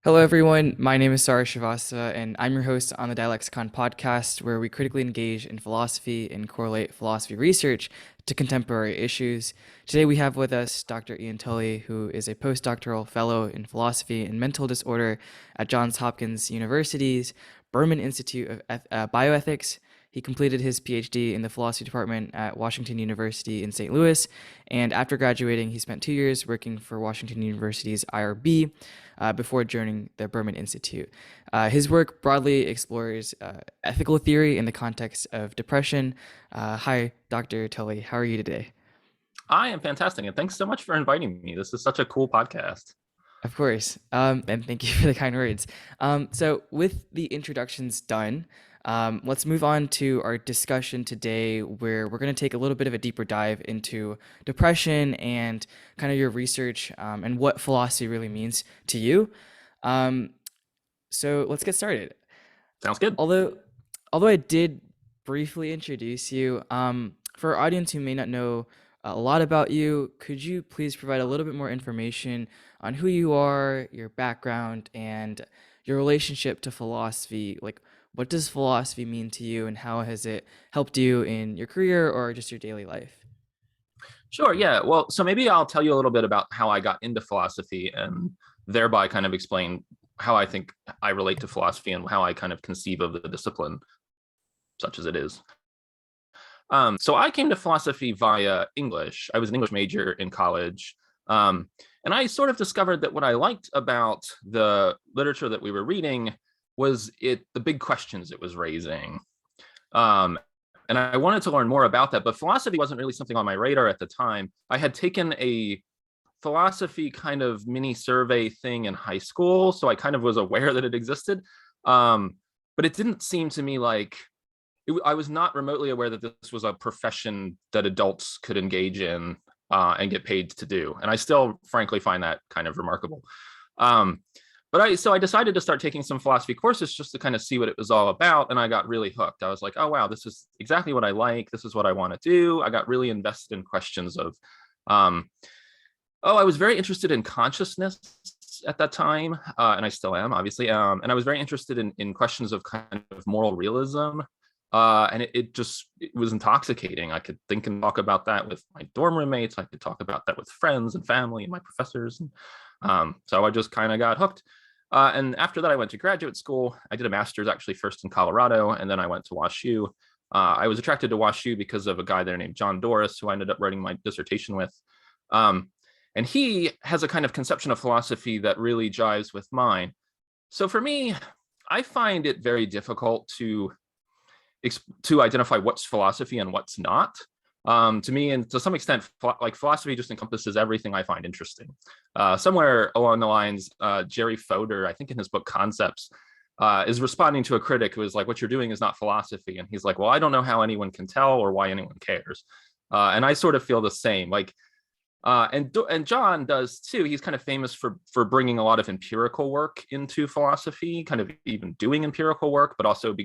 Hello, everyone. My name is Saurish Srivastava, and I'm your host on the Dialexicon podcast, where we critically engage in philosophy and correlate philosophy research to contemporary issues. Today, we have with us Dr. Ian Tully, who is a postdoctoral fellow in philosophy and mental disorder at Johns Hopkins University's Berman Institute of Bioethics. He completed his PhD in the philosophy department at Washington University in St. Louis, and after graduating, he spent 2 years working for Washington University's IRB before joining the Berman Institute. His work broadly explores ethical theory in the context of depression. Hi, Dr. Tully. How are you today? I am fantastic, and thanks so much for inviting me. This is such a cool podcast. Of course. And thank you for the kind words. So, with the introductions done, let's move on to our discussion today, where we're going to take a little bit of a deeper dive into depression and kind of your research and what philosophy really means to you. Um, so, let's get started. Sounds good. Although, although I did briefly introduce you, for our audience who may not know a lot about you, could you please provide a little bit more information on who you are, your background, and your relationship to philosophy? Like, what does philosophy mean to you, and how has it helped you in your career or just your daily life? Sure. Yeah. Well, so maybe I'll tell you a little bit about how I got into philosophy and thereby kind of explain how I think I relate to philosophy and how I kind of conceive of the discipline, such as it is. So I came to philosophy via English. I was an English major in college. And I sort of discovered that what I liked about the literature that we were reading was the big questions it was raising. Um, and I wanted to learn more about that, but philosophy wasn't really something on my radar at the time. I had taken a philosophy kind of mini survey thing in high school, so I kind of was aware that it existed. But it didn't seem to me like I was not remotely aware that this was a profession that adults could engage in and get paid to do. And I still, frankly, find that kind of remarkable. Um, so I decided to start taking some philosophy courses just to kind of see what it was all about, and I got really hooked. I was like, oh wow, this is exactly what I like. This is what I want to do. I got really invested in questions of, um, I was very interested in consciousness at that time, and I still am, obviously. And I was very interested in questions of kind of moral realism. And it was intoxicating. I could think and talk about that with my dorm roommates. I could talk about that with friends and family and my professors. And so I just kind of got hooked. And after that, I went to graduate school. I did a master's actually first in Colorado, and then I went to WashU. I was attracted to WashU because of a guy there named John Doris, who I ended up writing my dissertation with. Um, and he has a kind of conception of philosophy that really jives with mine. So for me, I find it very difficult to identify what's philosophy and what's not. To me, and to some extent, like philosophy just encompasses everything I find interesting. Somewhere along the lines, Jerry Fodor, I think in his book Concepts, is responding to a critic who is like, what you're doing is not philosophy. And he's like, well, I don't know how anyone can tell or why anyone cares. And I sort of feel the same. Like, and John does too. He's kind of famous for bringing a lot of empirical work into philosophy, kind of even doing empirical work, but also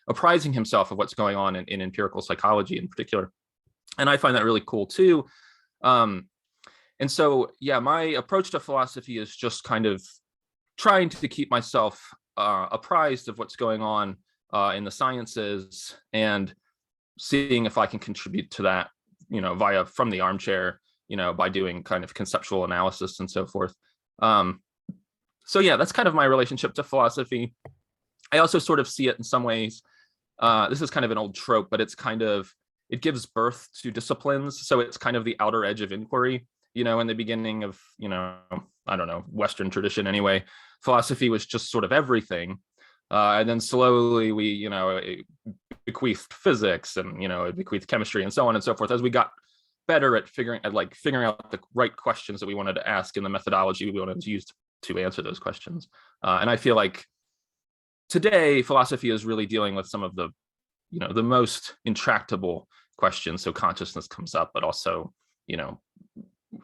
apprising himself of what's going on in empirical psychology in particular. And I find that really cool too. And so, yeah, my approach to philosophy is just kind of trying to keep myself apprised of what's going on in the sciences and seeing if I can contribute to that, via from the armchair, by doing kind of conceptual analysis and so forth. So yeah, that's kind of my relationship to philosophy. I also sort of see it in some ways. This is kind of an old trope, but it gives birth to disciplines. So it's kind of the outer edge of inquiry, in the beginning of, I don't know, Western tradition anyway, philosophy was just sort of everything. And then slowly we, it bequeathed physics and, it bequeathed chemistry and so on and so forth as we got better at figuring out the right questions that we wanted to ask and the methodology we wanted to use to answer those questions. And I feel like today philosophy is really dealing with some of the most intractable questions. So consciousness comes up, but also,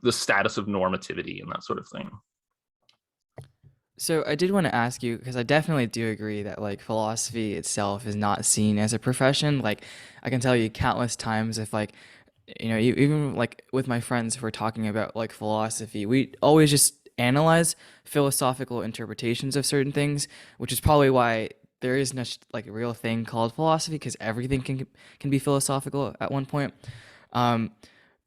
the status of normativity and that sort of thing. So I did want to ask you, because I definitely do agree that like philosophy itself is not seen as a profession. Like I can tell you countless times if even like with my friends, if we're talking about like philosophy, we always just analyze philosophical interpretations of certain things, which is probably why there is no like a real thing called philosophy, because everything can be philosophical at one point. Um,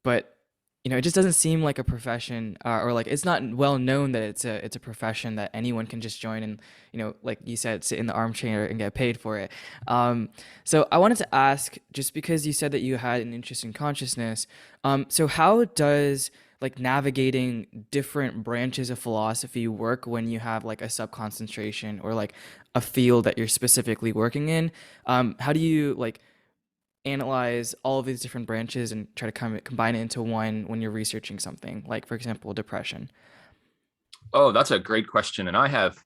but it just doesn't seem like a profession, or like it's not well known that it's a profession that anyone can just join and like you said, sit in the armchair and get paid for it. So I wanted to ask, just because you said that you had an interest in consciousness, so how does like navigating different branches of philosophy work when you have like a sub-concentration or like a field that you're specifically working in? How do you like analyze all of these different branches and try to combine it into one when you're researching something, like for example, depression? Oh, that's a great question. And I have,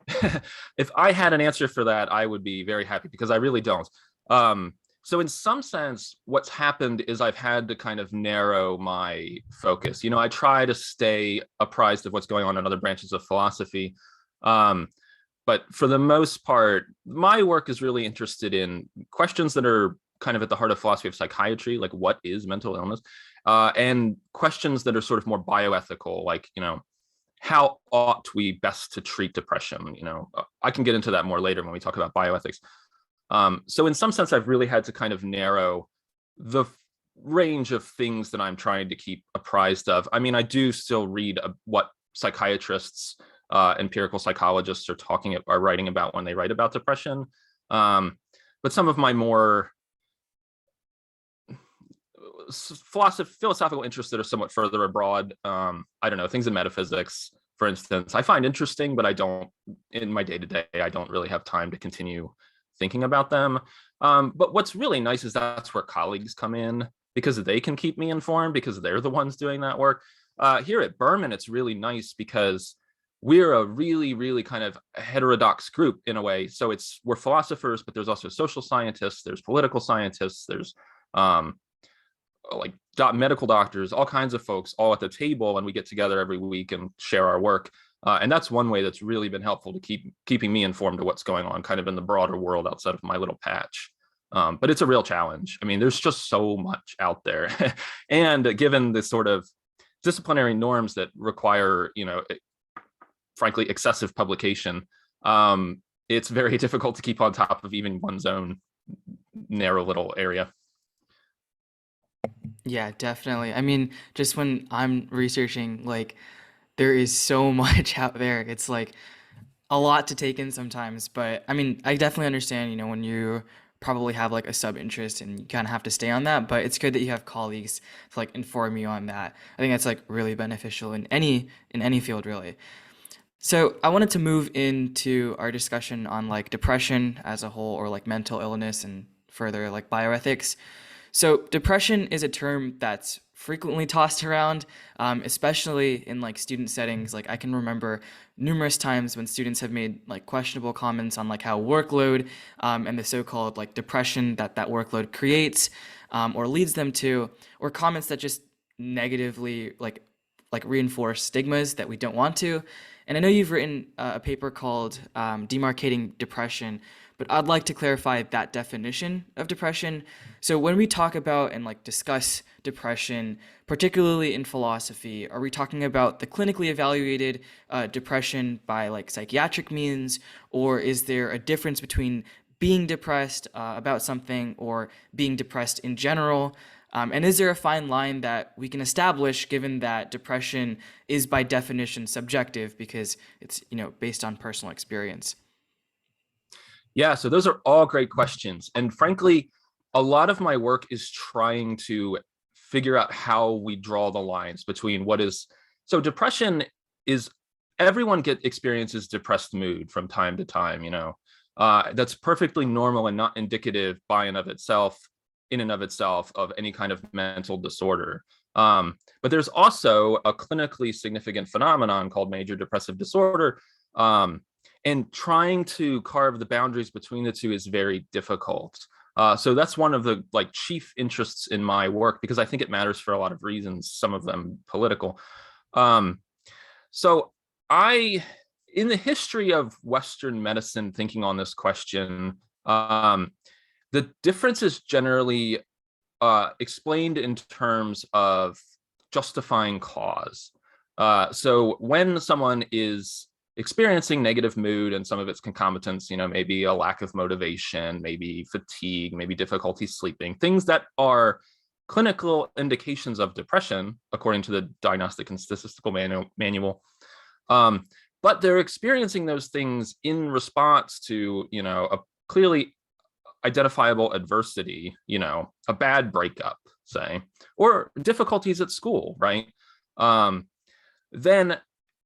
if I had an answer for that, I would be very happy because I really don't. So in some sense, what's happened is I've had to kind of narrow my focus. I try to stay apprised of what's going on in other branches of philosophy. But for the most part, my work is really interested in questions that are kind of at the heart of philosophy of psychiatry, like what is mental illness, and questions that are sort of more bioethical, like, how ought we best to treat depression? I can get into that more later when we talk about bioethics. So in some sense, I've really had to kind of narrow the range of things that I'm trying to keep apprised of. I mean, I do still read what psychiatrists, empirical psychologists are writing about when they write about depression. But some of my more philosophical interests that are somewhat further abroad, I don't know, things in metaphysics, for instance, I find interesting, but in my day-to-day, I don't really have time to continue thinking about them. But what's really nice is that's where colleagues come in, because they can keep me informed, because they're the ones doing that work. Here at Berman, it's really nice because we're a really, really kind of heterodox group in a way. So we're philosophers, but there's also social scientists, there's political scientists, there's like medical doctors, all kinds of folks all at the table, and we get together every week and share our work. And that's one way that's really been helpful to keeping me informed of what's going on kind of in the broader world outside of my little patch. But it's a real challenge. I mean, there's just so much out there. And given the sort of disciplinary norms that require, frankly, excessive publication, it's very difficult to keep on top of even one's own narrow little area. Yeah, definitely. I mean, just when I'm researching, like, there is so much out there. It's like a lot to take in sometimes. But I mean, I definitely understand, when you probably have like a sub interest and you kind of have to stay on that. But it's good that you have colleagues to like inform you on that. I think that's like really beneficial in any field, really. So I wanted to move into our discussion on like depression as a whole, or like mental illness, and further like bioethics. So depression is a term that's frequently tossed around, especially in like student settings. Like I can remember numerous times when students have made like questionable comments on like how workload, and the so-called like depression that workload creates, or leads them to, or comments that just negatively like reinforce stigmas that we don't want to. And I know you've written a paper called Demarcating Depression, but I'd like to clarify that definition of depression. So when we talk about and like discuss depression, particularly in philosophy, are we talking about the clinically evaluated depression by like psychiatric means, or is there a difference between being depressed about something or being depressed in general? And is there a fine line that we can establish, given that depression is by definition subjective because it's based on personal experience? Yeah, so those are all great questions. And frankly, a lot of my work is trying to figure out how we draw the lines between so depression is, everyone experiences depressed mood from time to time, that's perfectly normal and not indicative in and of itself of any kind of mental disorder. But there's also a clinically significant phenomenon called major depressive disorder. And trying to carve the boundaries between the two is very difficult. So that's one of the like chief interests in my work, because I think it matters for a lot of reasons, some of them political. So in the history of Western medicine, thinking on this question, the difference is generally explained in terms of justifying cause. So when someone is experiencing negative mood and some of its concomitants, maybe a lack of motivation, maybe fatigue, maybe difficulty sleeping, things that are clinical indications of depression, according to the Diagnostic and Statistical Manual. But they're experiencing those things in response to, a clearly identifiable adversity, a bad breakup, say, or difficulties at school, right? Then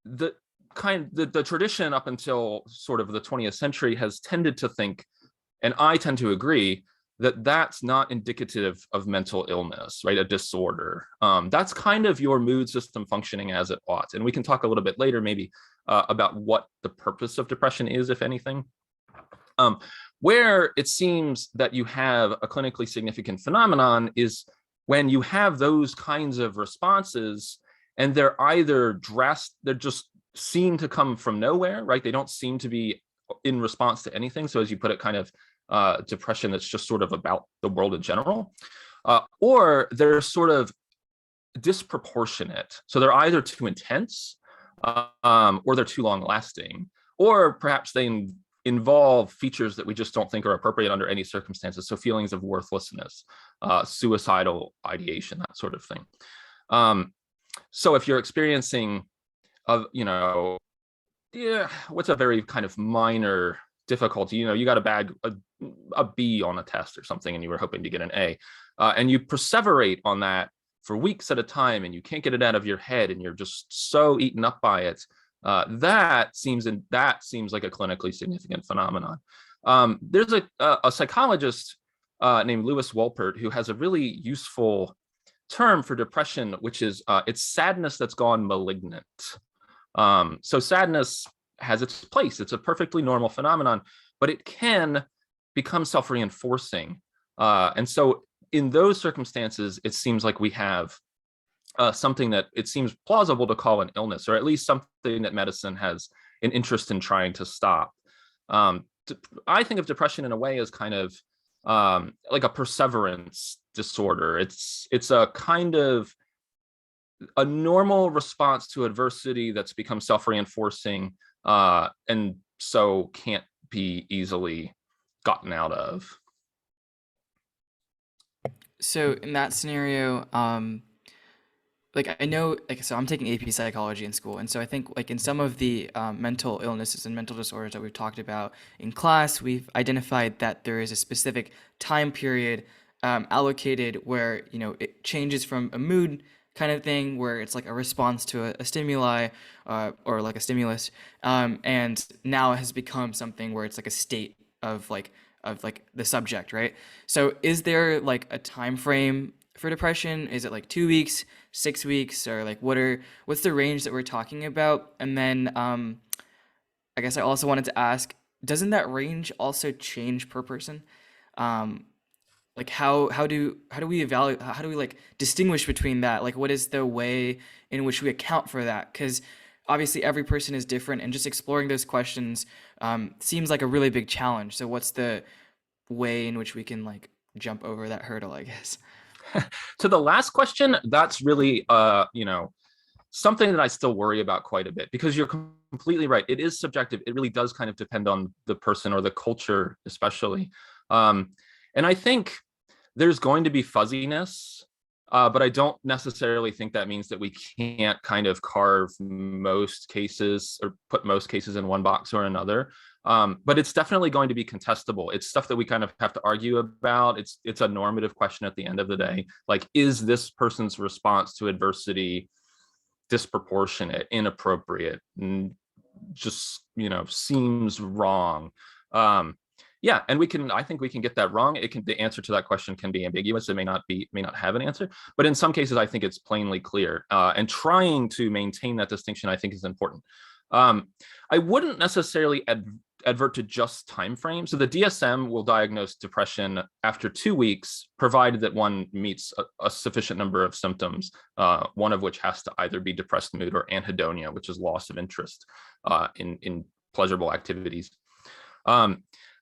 the tradition up until sort of the 20th century has tended to think, and I tend to agree, that that's not indicative of mental illness, right? A disorder. That's kind of your mood system functioning as it ought. And we can talk a little bit later, maybe, about what the purpose of depression is, if anything. Where it seems that you have a clinically significant phenomenon is when you have those kinds of responses and they're they're just seem to come from nowhere, right? They don't seem to be in response to anything. So as you put it, kind of depression that's just sort of about the world in general, or they're sort of disproportionate. So they're either too intense or they're too long lasting, or perhaps they involve features that we just don't think are appropriate under any circumstances. So feelings of worthlessness, suicidal ideation, that sort of thing. So if you're experiencing what's a very kind of minor difficulty, you got a B on a test or something and you were hoping to get an A, and you perseverate on that for weeks at a time and you can't get it out of your head and you're just so eaten up by it, that seems like a clinically significant phenomenon. There's a psychologist named Lewis Wolpert who has a really useful term for depression, which is it's sadness that's gone malignant. So sadness has its place. It's a perfectly normal phenomenon, but it can become self-reinforcing. And so in those circumstances, it seems like we have something that it seems plausible to call an illness, or at least something that medicine has an interest in trying to stop. I think of depression in a way as kind of like a perseverance disorder. It's a kind of a normal response to adversity that's become self-reinforcing, and so can't be easily gotten out of. So in that scenario, like I know, like so I'm taking AP psychology in school, and so I think like in some of the mental illnesses and mental disorders that we've talked about in class, we've identified that there is a specific time period allocated where it changes from a mood kind of thing where it's like a response to a stimuli or like a stimulus, and now it has become something where it's like a state of like the subject, right? So is there like a time frame for depression? Is it like 2 weeks, 6 weeks, or like what's the range that we're talking about? And then I guess I also wanted to ask, doesn't that range also change per person? Um, like how do we evaluate, how do we like distinguish between that? Like what is the way in which we account for that? Because obviously every person is different, and just exploring those questions seems like a really big challenge. So what's the way in which we can like jump over that hurdle, I guess? To the last question, that's really something that I still worry about quite a bit, because you're completely right. It is subjective. It really does kind of depend on the person or the culture, especially. And I think there's going to be fuzziness, but I don't necessarily think that means that we can't kind of carve most cases or put most cases in one box or another. But it's definitely going to be contestable. It's stuff that we kind of have to argue about. It's a normative question at the end of the day. Like, is this person's response to adversity disproportionate, inappropriate, and just seems wrong? Yeah, and I think we can get that wrong. The answer to that question can be ambiguous. It may not have an answer, but in some cases I think it's plainly clear, and trying to maintain that distinction I think is important. I wouldn't necessarily advert to just time frame. So the DSM will diagnose depression after 2 weeks, provided that one meets a sufficient number of symptoms, one of which has to either be depressed mood or anhedonia, which is loss of interest in pleasurable activities.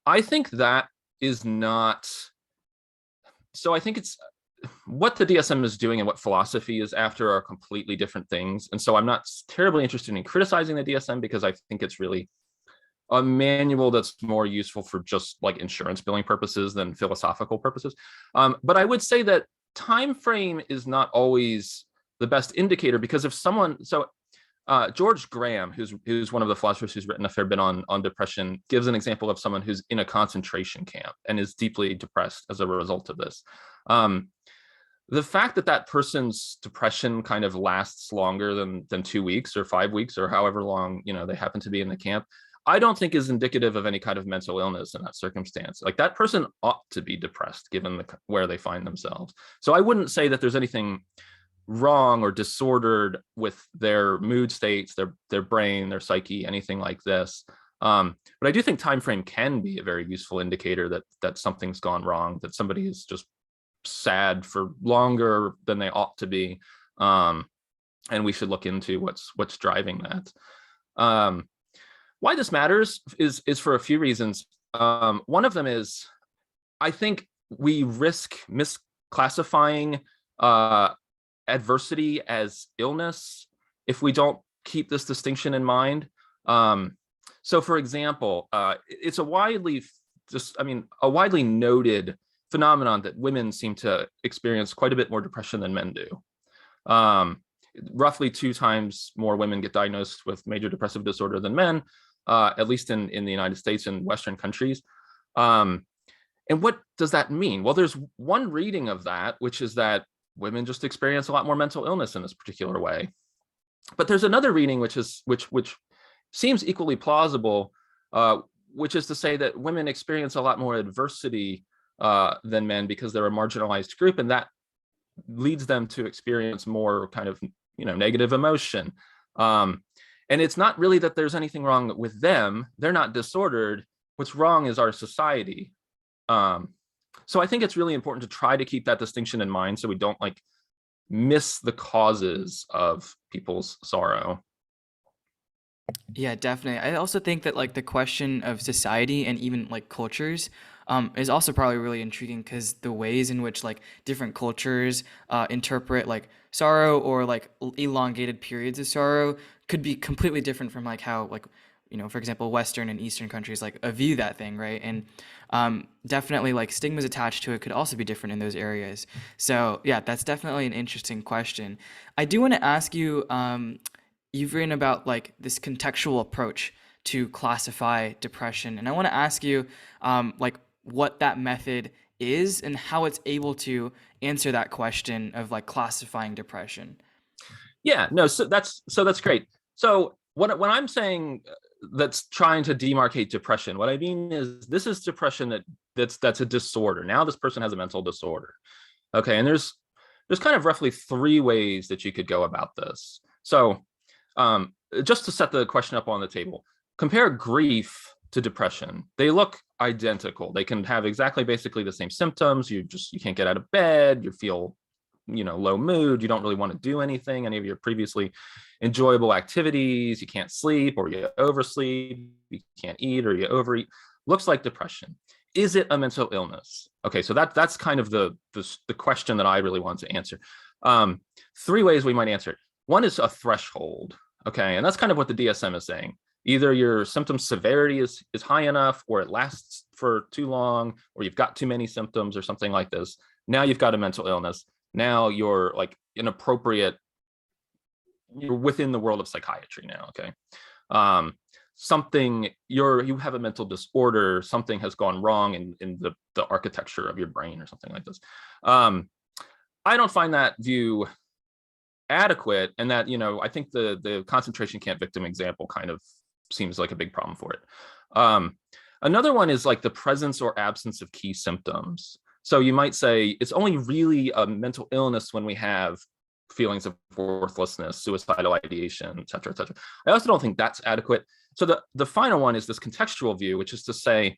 I think that is not. So I think what the DSM is doing and what philosophy is after are completely different things. And so I'm not terribly interested in criticizing the DSM because I think it's really a manual that's more useful for just like insurance billing purposes than philosophical purposes. But I would say that time frame is not always the best indicator, because if someone, George Graham, who's one of the philosophers who's written a fair bit on depression, gives an example of someone who's in a concentration camp and is deeply depressed as a result of this. The fact that that person's depression kind of lasts longer than 2 weeks or 5 weeks or however long, they happen to be in the camp, I don't think is indicative of any kind of mental illness in that circumstance. Like, that person ought to be depressed given where they find themselves. So I wouldn't say that there's anything wrong or disordered with their mood states, their brain, their psyche, anything like this. But I do think time frame can be a very useful indicator that something's gone wrong, that somebody is just sad for longer than they ought to be, and we should look into what's driving that. Why this matters is for a few reasons. One of them is, I think we risk misclassifying adversity as illness if we don't keep this distinction in mind. So, for example, it's a widely noted phenomenon that women seem to experience quite a bit more depression than men do. Roughly 2 times more women get diagnosed with major depressive disorder than men, at least in the United States and Western countries. And what does that mean? Well, there's one reading of that, which is that women just experience a lot more mental illness in this particular way. But there's another reading which seems equally plausible, which is to say that women experience a lot more adversity than men because they're a marginalized group, and that leads them to experience more kind of negative emotion. And it's not really that there's anything wrong with them; they're not disordered. What's wrong is our society. So I think it's really important to try to keep that distinction in mind so we don't miss the causes of people's sorrow. Yeah, definitely. I also think that the question of society and even cultures is also probably really intriguing, because the ways in which different cultures interpret sorrow or elongated periods of sorrow could be completely different from how for example, Western and Eastern countries view that thing, right? And definitely stigmas attached to it could also be different in those areas. So yeah, that's definitely an interesting question. I do want to ask you, you've written about this contextual approach to classify depression, and I want to ask you what that method is and how it's able to answer that question of classifying depression. Yeah, no, so that's great. So when I'm saying that's trying to demarcate depression, what I mean is this is depression that's a disorder. Now this person has a mental disorder. Okay, and there's kind of roughly 3 ways that you could go about this. So just to set the question up on the table, compare grief to depression. They look identical. They can have basically the same symptoms. You can't get out of bed. You feel low mood. You don't really want to do any of your previously enjoyable activities. You can't sleep, or you oversleep. You can't eat, or you overeat. Looks like depression. Is it a mental illness? Okay, so that's kind of the question that I really want to answer. 3 ways we might answer it. One is a threshold. Okay, and that's kind of what the DSM is saying. Either your symptom severity is high enough, or it lasts for too long, or you've got too many symptoms or something like this. Now you've got a mental illness. Now you're you're within the world of psychiatry now. Okay. You have a mental disorder, something has gone wrong in the architecture of your brain or something like this. I don't find that view adequate, and that I think the concentration camp victim example kind of seems like a big problem for it. Another one is the presence or absence of key symptoms. So you might say it's only really a mental illness when we have feelings of worthlessness, suicidal ideation, et cetera, et cetera. I also don't think that's adequate. So the final one is this contextual view, which is to say,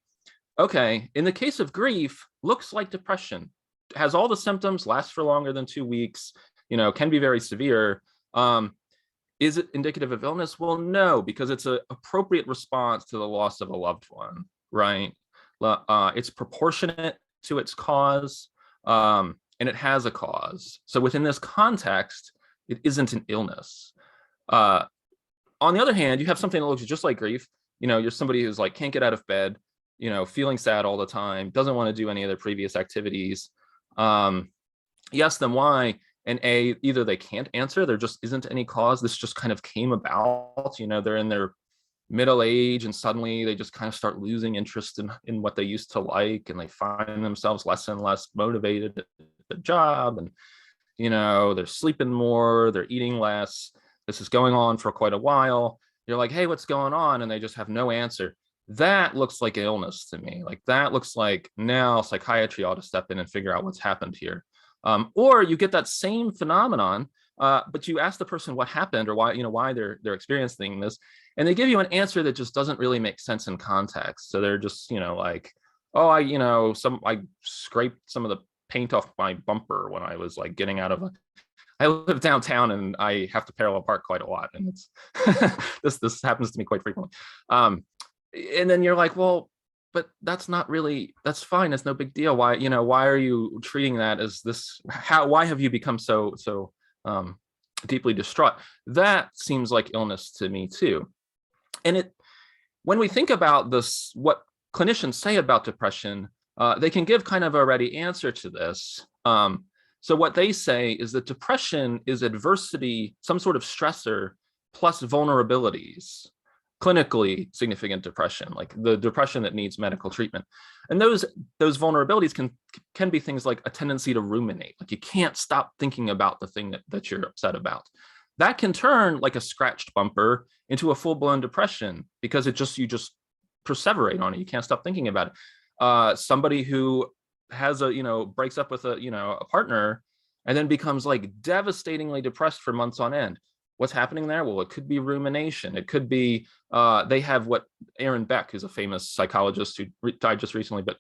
okay, in the case of grief, looks like depression, has all the symptoms, lasts for longer than 2 weeks, can be very severe. Is it indicative of illness? Well, no, because it's an appropriate response to the loss of a loved one, right? It's proportionate to its cause. and it has a cause. So within this context, it isn't an illness. On the other hand, you have something that looks just like grief. You're somebody who's like can't get out of bed, feeling sad all the time, doesn't want to do any of their previous activities. You ask them why, and either they can't answer, there just isn't any cause. This just kind of came about. They're in their middle age and suddenly they just kind of start losing interest in what they used to like, and they find themselves less and less motivated at the job, and they're sleeping more, they're eating less. This is going on for quite a while. You're like, hey, what's going on? And they just have no answer. That looks like illness to me. Like that looks like now psychiatry ought to step in and figure out what's happened here. Or you get that same phenomenon, but you ask the person what happened or why they're experiencing this, and they give you an answer that just doesn't really make sense in context. So they're just like, oh, I scraped some of the paint off my bumper when I was like getting out of I live downtown and I have to parallel park quite a lot, and it's this happens to me quite frequently. And then you're like, well, but that's fine. It's no big deal. Why are you treating that as this? Why have you become so deeply distraught? That seems like illness to me too. And when we think about this, what clinicians say about depression, they can give kind of a ready answer to this. So what they say is that depression is adversity, some sort of stressor, plus vulnerabilities. Clinically significant depression, like the depression that needs medical treatment. And those vulnerabilities can be things like a tendency to ruminate, like you can't stop thinking about the thing that you're upset about. That can turn like a scratched bumper into a full-blown depression because you just perseverate on it. You can't stop thinking about it. Somebody who has breaks up with a partner and then becomes like devastatingly depressed for months on end. What's happening there? Well, it could be rumination. It could be they have what Aaron Beck, who's a famous psychologist who died just recently, but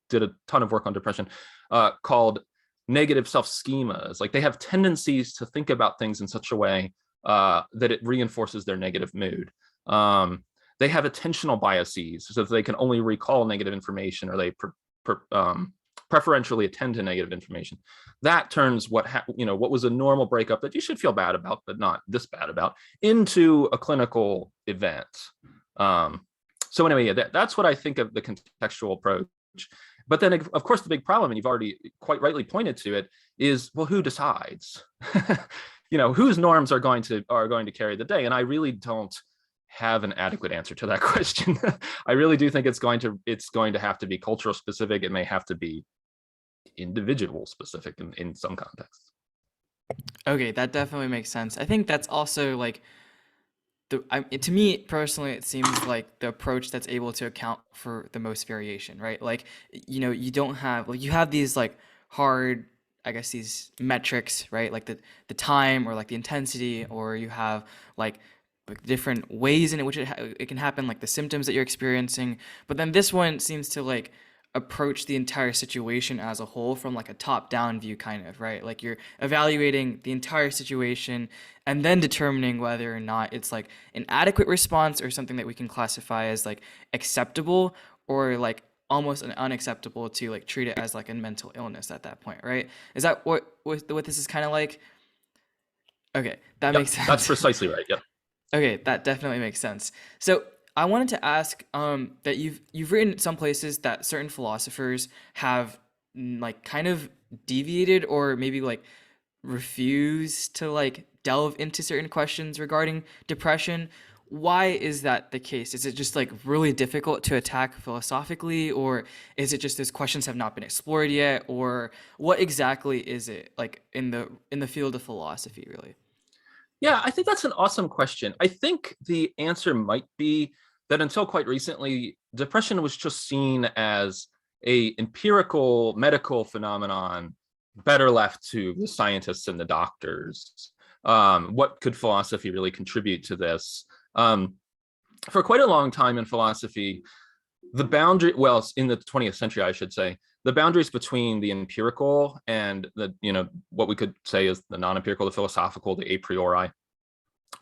did a ton of work on depression, called negative self-schemas. Like they have tendencies to think about things in such a way that it reinforces their negative mood. They have attentional biases, so that they can only recall negative information, or they preferentially attend to negative information. That turns what was a normal breakup that you should feel bad about, but not this bad about, into a clinical event. So anyway, yeah, that's what I think of the contextual approach. But then, of course, the big problem, and you've already quite rightly pointed to it, is, well, who decides? Whose norms are going to carry the day? And I really don't have an adequate answer to that question. I really do think it's going to have to be cultural specific. It may have to be individual specific in some contexts. Okay, that definitely makes sense. I think that's also like to me personally, it seems like the approach that's able to account for the most variation, right? Like, you don't have you have these like hard, I guess, these metrics, right? Like the time or like the intensity, or you have like different ways in which it can happen, like the symptoms that you're experiencing. But then this one seems to like approach the entire situation as a whole from like a top-down view, kind of, right? Like you're evaluating the entire situation and then determining whether or not it's like an adequate response or something that we can classify as like acceptable, or like almost an unacceptable to like treat it as like a mental illness at that point, right? Is that what this is kind of like? Okay, that makes sense. That's precisely right. Yep. Okay, that definitely makes sense. So I wanted to ask that you've written some places that certain philosophers have like kind of deviated or maybe like refused to like delve into certain questions regarding depression. Why is that the case? Is it just like really difficult to attack philosophically, or is it just those questions have not been explored yet, or what exactly is it like in the field of philosophy, really? Yeah, I think that's an awesome question. I think the answer might be that until quite recently, depression was just seen as a empirical medical phenomenon, better left to the scientists and the doctors. What could philosophy really contribute to this? For quite a long time in philosophy, in the 20th century, I should say, the boundaries between the empirical and the, what we could say is the non-empirical, the philosophical, the a priori,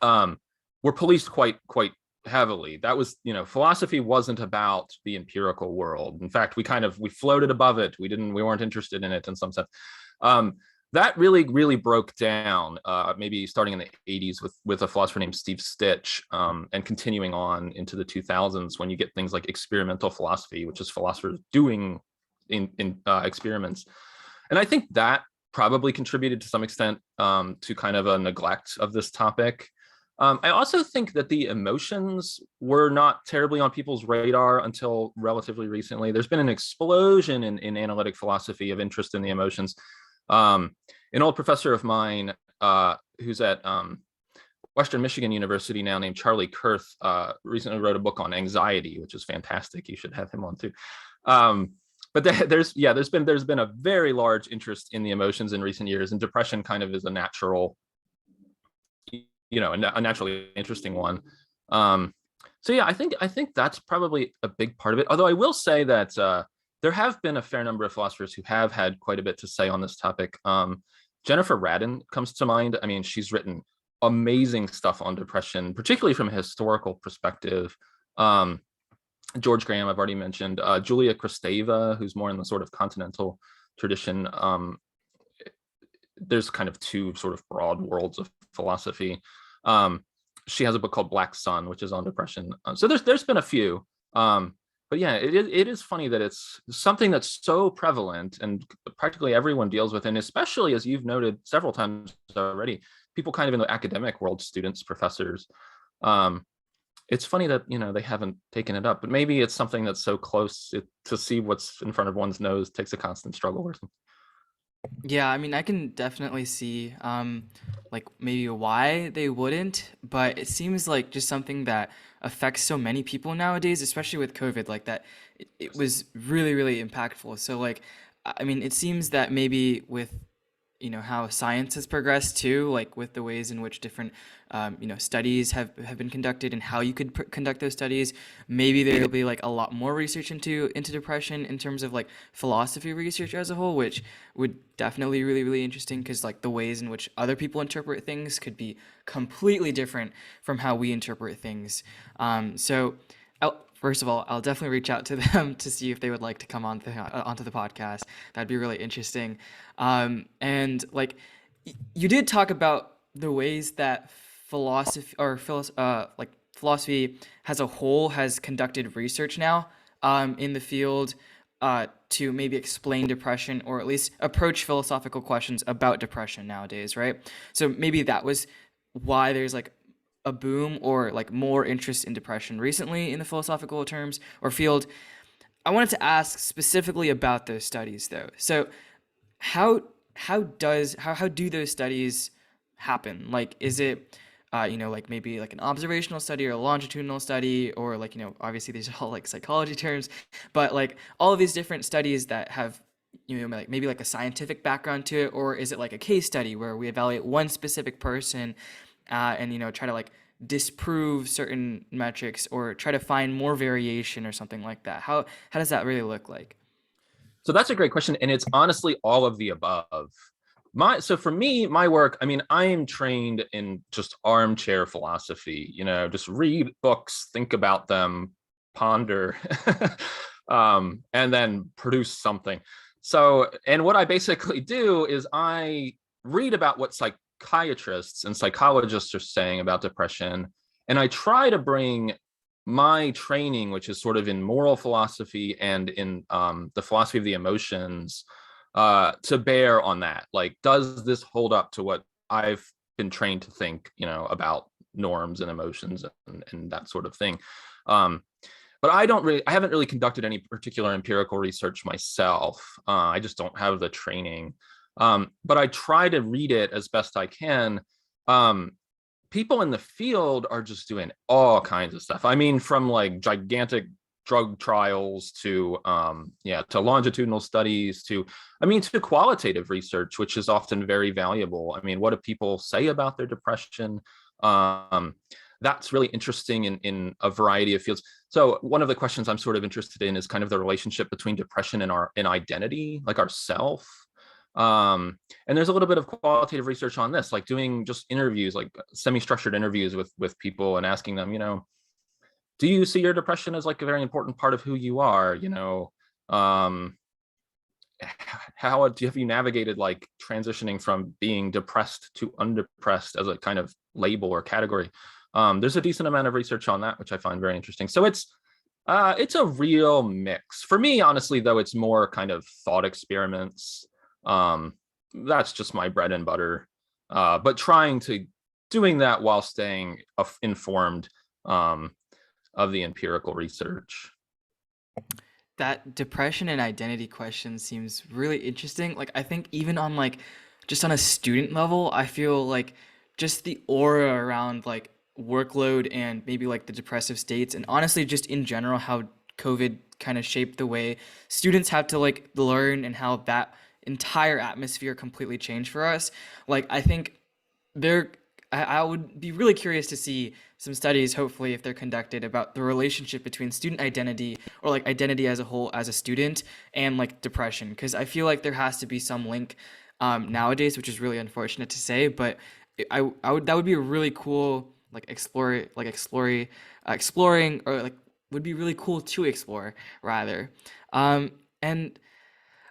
were policed quite heavily. That was, philosophy wasn't about the empirical world. In fact, we floated above it. We weren't interested in it in some sense. That really broke down, maybe starting in the 80s with a philosopher named Steve Stitch, and continuing on into the 2000s when you get things like experimental philosophy, which is philosophers doing in experiments. And I think that probably contributed to some extent to kind of a neglect of this topic. I also think that the emotions were not terribly on people's radar until relatively recently. There's been an explosion in analytic philosophy of interest in the emotions. An old professor of mine who's at Western Michigan University now, named Charlie Kurth, recently wrote a book on anxiety, which is fantastic. You should have him on too. But there's been a very large interest in the emotions in recent years, and depression kind of is a natural, a naturally interesting one. So yeah, I think that's probably a big part of it. Although I will say that there have been a fair number of philosophers who have had quite a bit to say on this topic. Jennifer Radin comes to mind. I mean, she's written amazing stuff on depression, particularly from a historical perspective. George Graham, I've already mentioned. Julia Kristeva, who's more in the sort of continental tradition. There's kind of two sort of broad worlds of philosophy. She has a book called Black Sun, which is on depression. So there's been a few. But yeah, it is funny that it's something that's so prevalent and practically everyone deals with, and especially, as you've noted several times already, people kind of in the academic world, students, professors. It's funny that they haven't taken it up, but maybe it's something that's so close to see what's in front of one's nose takes a constant struggle or something. Yeah, I mean, I can definitely see like maybe why they wouldn't, but it seems like just something that affects so many people nowadays, especially with COVID, like that it was really, really impactful. So like, I mean, it seems that maybe with how science has progressed too, like with the ways in which different studies have been conducted and how you could conduct those studies. Maybe there will be like a lot more research into depression in terms of like philosophy research as a whole, which would definitely really interesting, because like the ways in which other people interpret things could be completely different from how we interpret things. So first of all, I'll definitely reach out to them to see if they would like to come onto the podcast. That'd be really interesting. And like, you did talk about the ways that philosophy as a whole has conducted research now in the field to maybe explain depression, or at least approach philosophical questions about depression nowadays, right? So maybe that was why there's like a boom or like more interest in depression recently in the philosophical terms or field. I wanted to ask specifically about those studies though. So how do those studies happen? Like, is it like maybe like an observational study or a longitudinal study, or like obviously these are all like psychology terms, but like all of these different studies that have like maybe like a scientific background to it, or is it like a case study where we evaluate one specific person and try to like disprove certain metrics or try to find more variation or something like that? How does that really look like? So that's a great question, and it's honestly all of the above. So for me, my work, I mean, I am trained in just armchair philosophy, just read books, think about them, ponder, and then produce something. So, and what I basically do is I read about what psychiatrists and psychologists are saying about depression, and I try to bring my training, which is sort of in moral philosophy and in the philosophy of the emotions, to bear on that. Like, does this hold up to what I've been trained to think, about norms and emotions and that sort of thing? But I haven't really conducted any particular empirical research myself. I just don't have the training. But I try to read it as best I can. People in the field are just doing all kinds of stuff. I mean, from like gigantic drug trials to longitudinal studies to qualitative research, which is often very valuable. I mean, what do people say about their depression? That's really interesting in a variety of fields. So one of the questions I'm sort of interested in is kind of the relationship between depression and our identity, like our self. And there's a little bit of qualitative research on this, like doing just interviews, like semi-structured interviews with people and asking them, do you see your depression as like a very important part of who you are? how have you navigated like transitioning from being depressed to undepressed as a kind of label or category? There's a decent amount of research on that, which I find very interesting. So it's a real mix. For me, honestly, though, it's more kind of thought experiments. That's just my bread and butter. But doing that while staying informed of the empirical research. That depression and identity question seems really interesting. Like, I think even on like just on a student level, I feel like just the aura around like workload and maybe like the depressive states, and honestly just in general how COVID kind of shaped the way students have to like learn, and how that entire atmosphere completely changed for us. Like, I think there I would be really curious to see some studies, hopefully, if they're conducted, about the relationship between student identity, or like identity as a whole as a student, and like depression, because I feel like there has to be some link nowadays, which is really unfortunate to say, but I would that would be a really cool like exploring, or like would be really cool to explore rather. And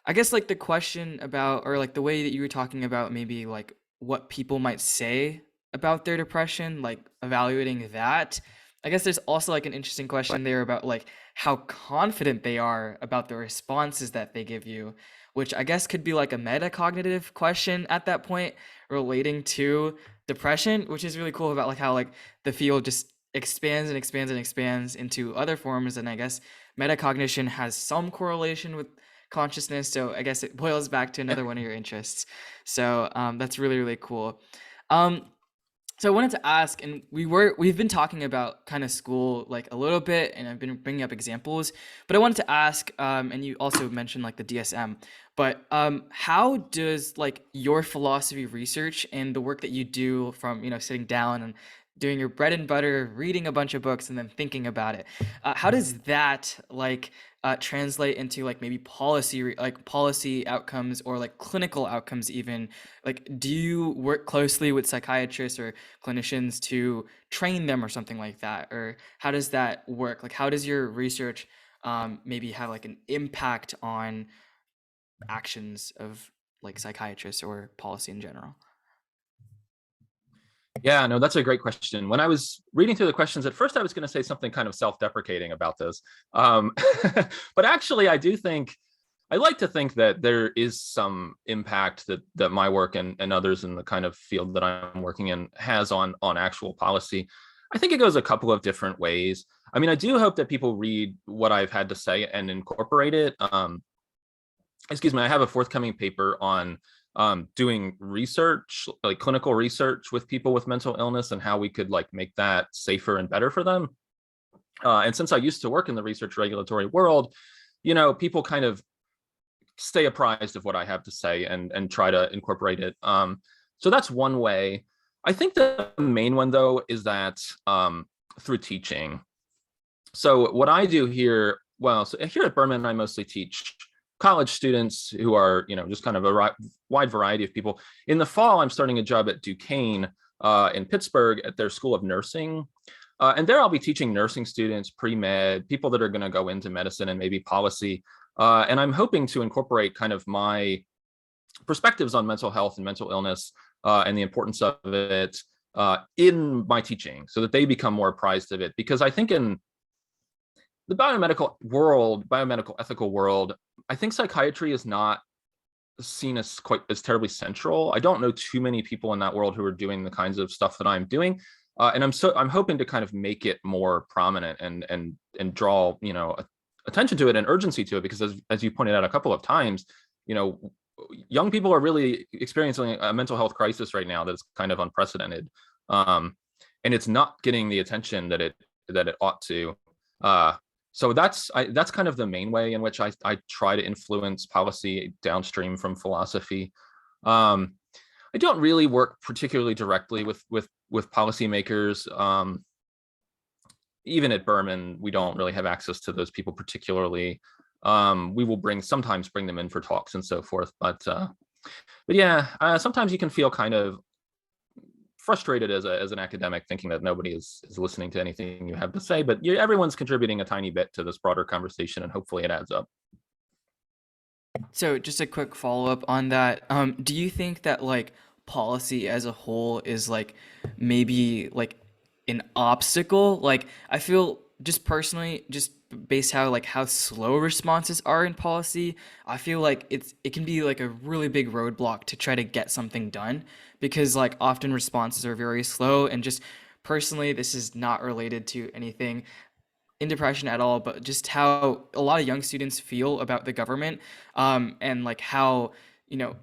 I guess like the question about, or like the way that you were talking about maybe like what people might say about their depression, like evaluating that. I guess there's also like an interesting question there about like how confident they are about the responses that they give you, which I guess could be like a metacognitive question at that point, relating to depression, which is really cool about like how like the field just expands and expands and expands into other forms. And I guess metacognition has some correlation with consciousness. So I guess it boils back to Yeah. another one of your interests. So that's really, really cool. Um, so I wanted to ask, and we've been talking about kind of school like a little bit, and I've been bringing up examples, but I wanted to ask, and you also mentioned like the DSM, but how does like your philosophy research and the work that you do from, sitting down and doing your bread and butter, reading a bunch of books and then thinking about it, how does that like translate into like maybe policy outcomes, or like clinical outcomes even? Like, do you work closely with psychiatrists or clinicians to train them or something like that? Or how does that work? Like, how does your research maybe have like an impact on actions of like psychiatrists or policy in general? Yeah, no, that's a great question. When I was reading through the questions, at first I was going to say something kind of self-deprecating about this. Um, but actually, I like to think that there is some impact that my work and others in the kind of field that I'm working in has on actual policy. I think it goes a couple of different ways. I mean, I do hope that people read what I've had to say and incorporate it. Excuse me, I have a forthcoming paper on doing research, like clinical research with people with mental illness, and how we could like make that safer and better for them. And since I used to work in the research regulatory world, people kind of stay apprised of what I have to say and try to incorporate it. So that's one way. I think the main one though is that through teaching. So what I do here, well, so here at Berman, I mostly teach college students who are, just kind of a wide variety of people. In the fall, I'm starting a job at Duquesne in Pittsburgh at their School of Nursing. And there I'll be teaching nursing students, pre-med, people that are going to go into medicine and maybe policy. And I'm hoping to incorporate kind of my perspectives on mental health and mental illness and the importance of it in my teaching, so that they become more apprised of it. Because I think in the biomedical ethical world, I think psychiatry is not seen as quite as terribly central. I don't know too many people in that world who are doing the kinds of stuff that I'm doing. And I'm hoping to kind of make it more prominent and draw, attention to it and urgency to it, because as you pointed out a couple of times, young people are really experiencing a mental health crisis right now that's kind of unprecedented. And it's not getting the attention that it ought to. So that's kind of the main way in which I try to influence policy downstream from philosophy. I don't really work particularly directly with policymakers. Even at Berman, we don't really have access to those people particularly. We will sometimes bring them in for talks and so forth. But yeah, sometimes you can feel kind of frustrated as an academic, thinking that nobody is listening to anything you have to say, but everyone's contributing a tiny bit to this broader conversation, and hopefully it adds up. So just a quick follow-up on that. Do you think that like policy as a whole is like maybe like an obstacle? Like I feel just personally, just based how slow responses are in policy, I feel like it can be like a really big roadblock to try to get something done because like often responses are very slow and just personally, this is not related to anything in depression at all, but just how a lot of young students feel about the government, and like how, you know,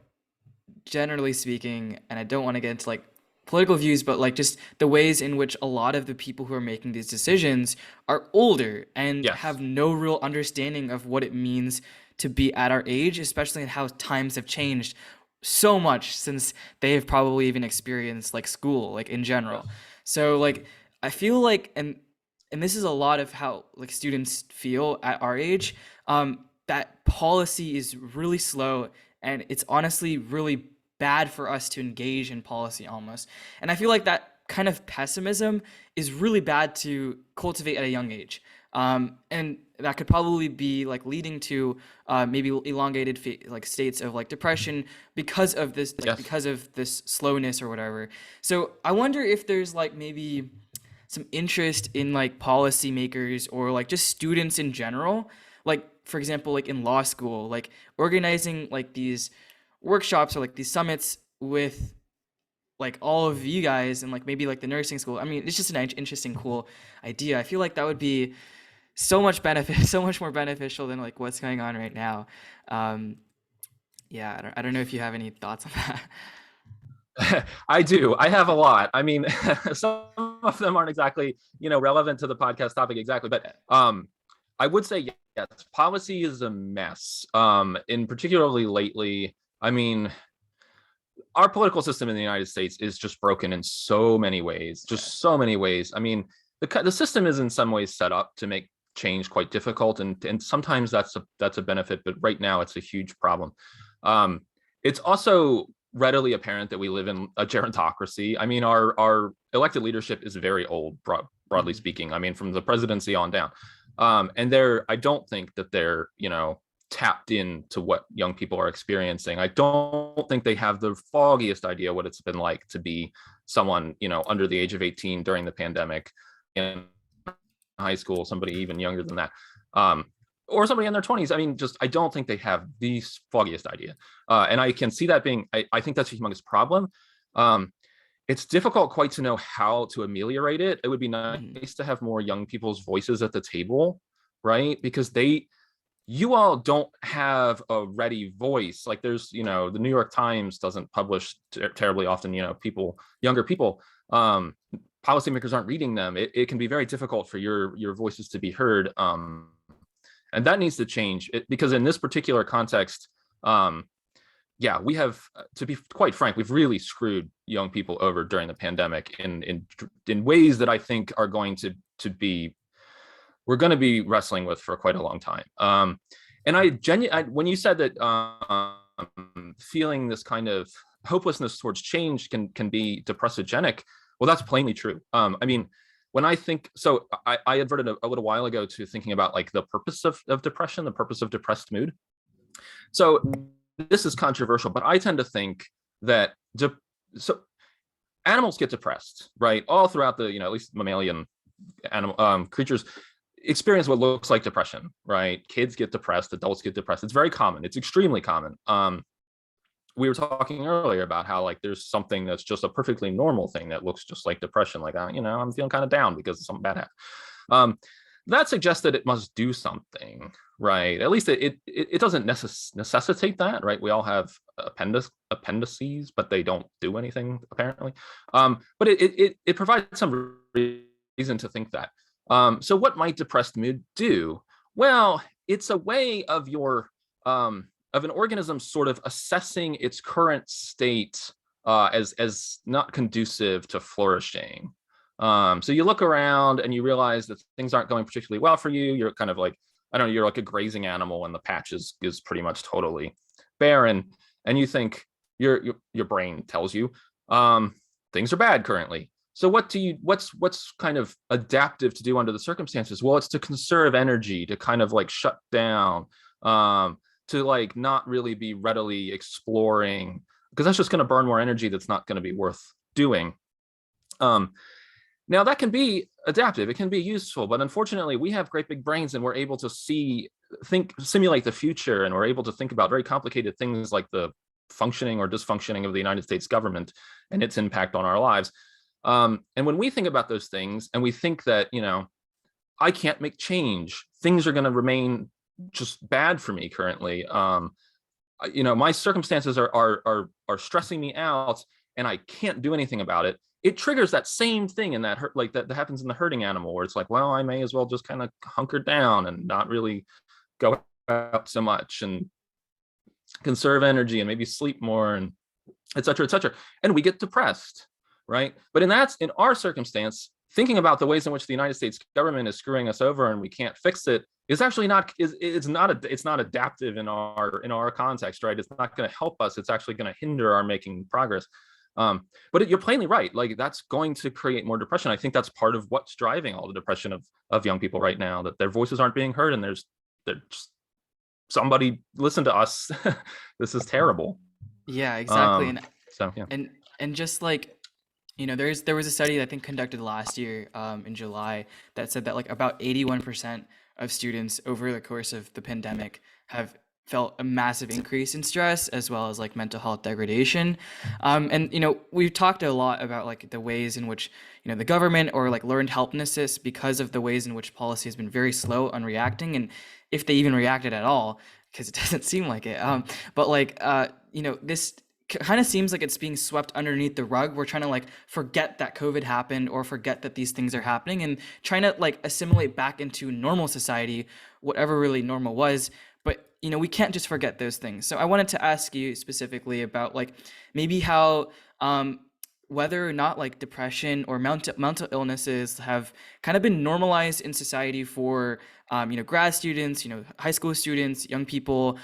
generally speaking, and I don't want to get into like political views, but like just the ways in which a lot of the people who are making these decisions are older and Yes. have no real understanding of what it means to be at our age, especially in how times have changed so much since they have probably even experienced like school, like in general. Yes. So like I feel like and this is a lot of how like students feel at our age, that policy is really slow and it's honestly really bad for us to engage in policy almost. And I feel like that kind of pessimism is really bad to cultivate at a young age. And that could probably be like leading to maybe elongated like states of like depression Yes. because of this slowness or whatever. So I wonder if there's like maybe some interest in like policymakers or like just students in general, like for example like in law school, like organizing like these workshops or like these summits with like all of you guys and like maybe like the nursing school. I mean, it's just an interesting cool idea. I feel like that would be so much benefit so much more beneficial than like what's going on right now. um yeah, I don't know if you have any thoughts on that. I do. I have a lot. I mean, some of them aren't exactly, relevant to the podcast topic exactly, but I would say yes, policy is a mess. In particularly lately, I mean, our political system in the United States is just broken in so many ways, Yeah. just so many ways. I mean, the system is in some ways set up to make change quite difficult, and sometimes that's a benefit, but right now it's a huge problem. Um, it's also readily apparent that we live in a gerontocracy. I mean, our elected leadership is very old, broadly Mhm. speaking. I mean, from the presidency on down, and I don't think that they're tapped into what young people are experiencing. I don't think they have the foggiest idea what it's been like to be someone, under the age of 18 during the pandemic in high school, somebody even younger than that. Or somebody in their 20s. I mean, just I don't think they have the foggiest idea. And I can see that being, I think that's a humongous problem. Um, it's difficult quite to know how to ameliorate it. It would be Mhm. nice to have more young people's voices at the table, right? Because you all don't have a ready voice. Like there's, the New York Times doesn't publish terribly often, younger people, policymakers aren't reading them. It can be very difficult for your voices to be heard. And that needs to change because in this particular context, yeah, we have, to be quite frank, we've really screwed young people over during the pandemic in ways that I think are going to be we're going to be wrestling with for quite a long time. And when you said that feeling this kind of hopelessness towards change can be depressogenic, well, that's plainly true. I mean, when I think so, I adverted a little while ago to thinking about like the purpose of depression, the purpose of depressed mood. So this is controversial, but I tend to think that so animals get depressed, right? All throughout the, at least mammalian animal creatures experience what looks like depression, right? Kids get depressed, adults get depressed. It's very common. It's extremely common. We were talking earlier about how like there's something that's just a perfectly normal thing that looks just like depression. Like, I'm feeling kind of down because something bad happened. Um, that suggests that it must do something, right? At least it doesn't necessitate that, right? We all have appendices, but they don't do anything apparently. But it provides some reason to think that. So what might depressed mood do? Well, it's a way of an organism sort of assessing its current state as not conducive to flourishing. So you look around and you realize that things aren't going particularly well for you. You're kind of like, I don't know, you're like a grazing animal and the patch is pretty much totally barren. And you think your brain tells you things are bad currently. So what's kind of adaptive to do under the circumstances? Well, it's to conserve energy, to kind of like shut down, to like not really be readily exploring, because that's just going to burn more energy that's not going to be worth doing. Now that can be adaptive, it can be useful, but unfortunately we have great big brains and we're able to simulate the future, and we're able to think about very complicated things like the functioning or dysfunctioning of the United States government and its impact on our lives. And when we think about those things and we think that, I can't make change, things are going to remain just bad for me currently. My circumstances are stressing me out and I can't do anything about it. It triggers that same thing in that hurt, like that happens in the herding animal, where it's like, well, I may as well just kind of hunker down and not really go out so much and conserve energy and maybe sleep more, and et cetera, et cetera. And we get depressed, right? But in our circumstance, thinking about the ways in which the United States government is screwing us over and we can't fix it is actually it's not adaptive in our context, right? It's not going to help us. It's actually going to hinder our making progress. But you're plainly right. Like, that's going to create more depression. I think that's part of what's driving all the depression of young people right now, that their voices aren't being heard, and there's just somebody listen to us. This is terrible. Yeah, exactly. So yeah. And just like, there was a study that I think conducted last year, in July, that said that like about 81% of students over the course of the pandemic have felt a massive increase in stress, as well as like mental health degradation. And we've talked a lot about like the ways in which the government or like learned helplessness, because of the ways in which policy has been very slow on reacting, and if they even reacted at all, because it doesn't seem like it. But like this kind of seems like it's being swept underneath the rug. We're trying to like forget that COVID happened, or forget that these things are happening, and trying to like assimilate back into normal society, whatever really normal was. But we can't just forget those things. So I wanted to ask you specifically about like maybe how whether or not like depression or mental illnesses have kind of been normalized in society for grad students, high school students, young people,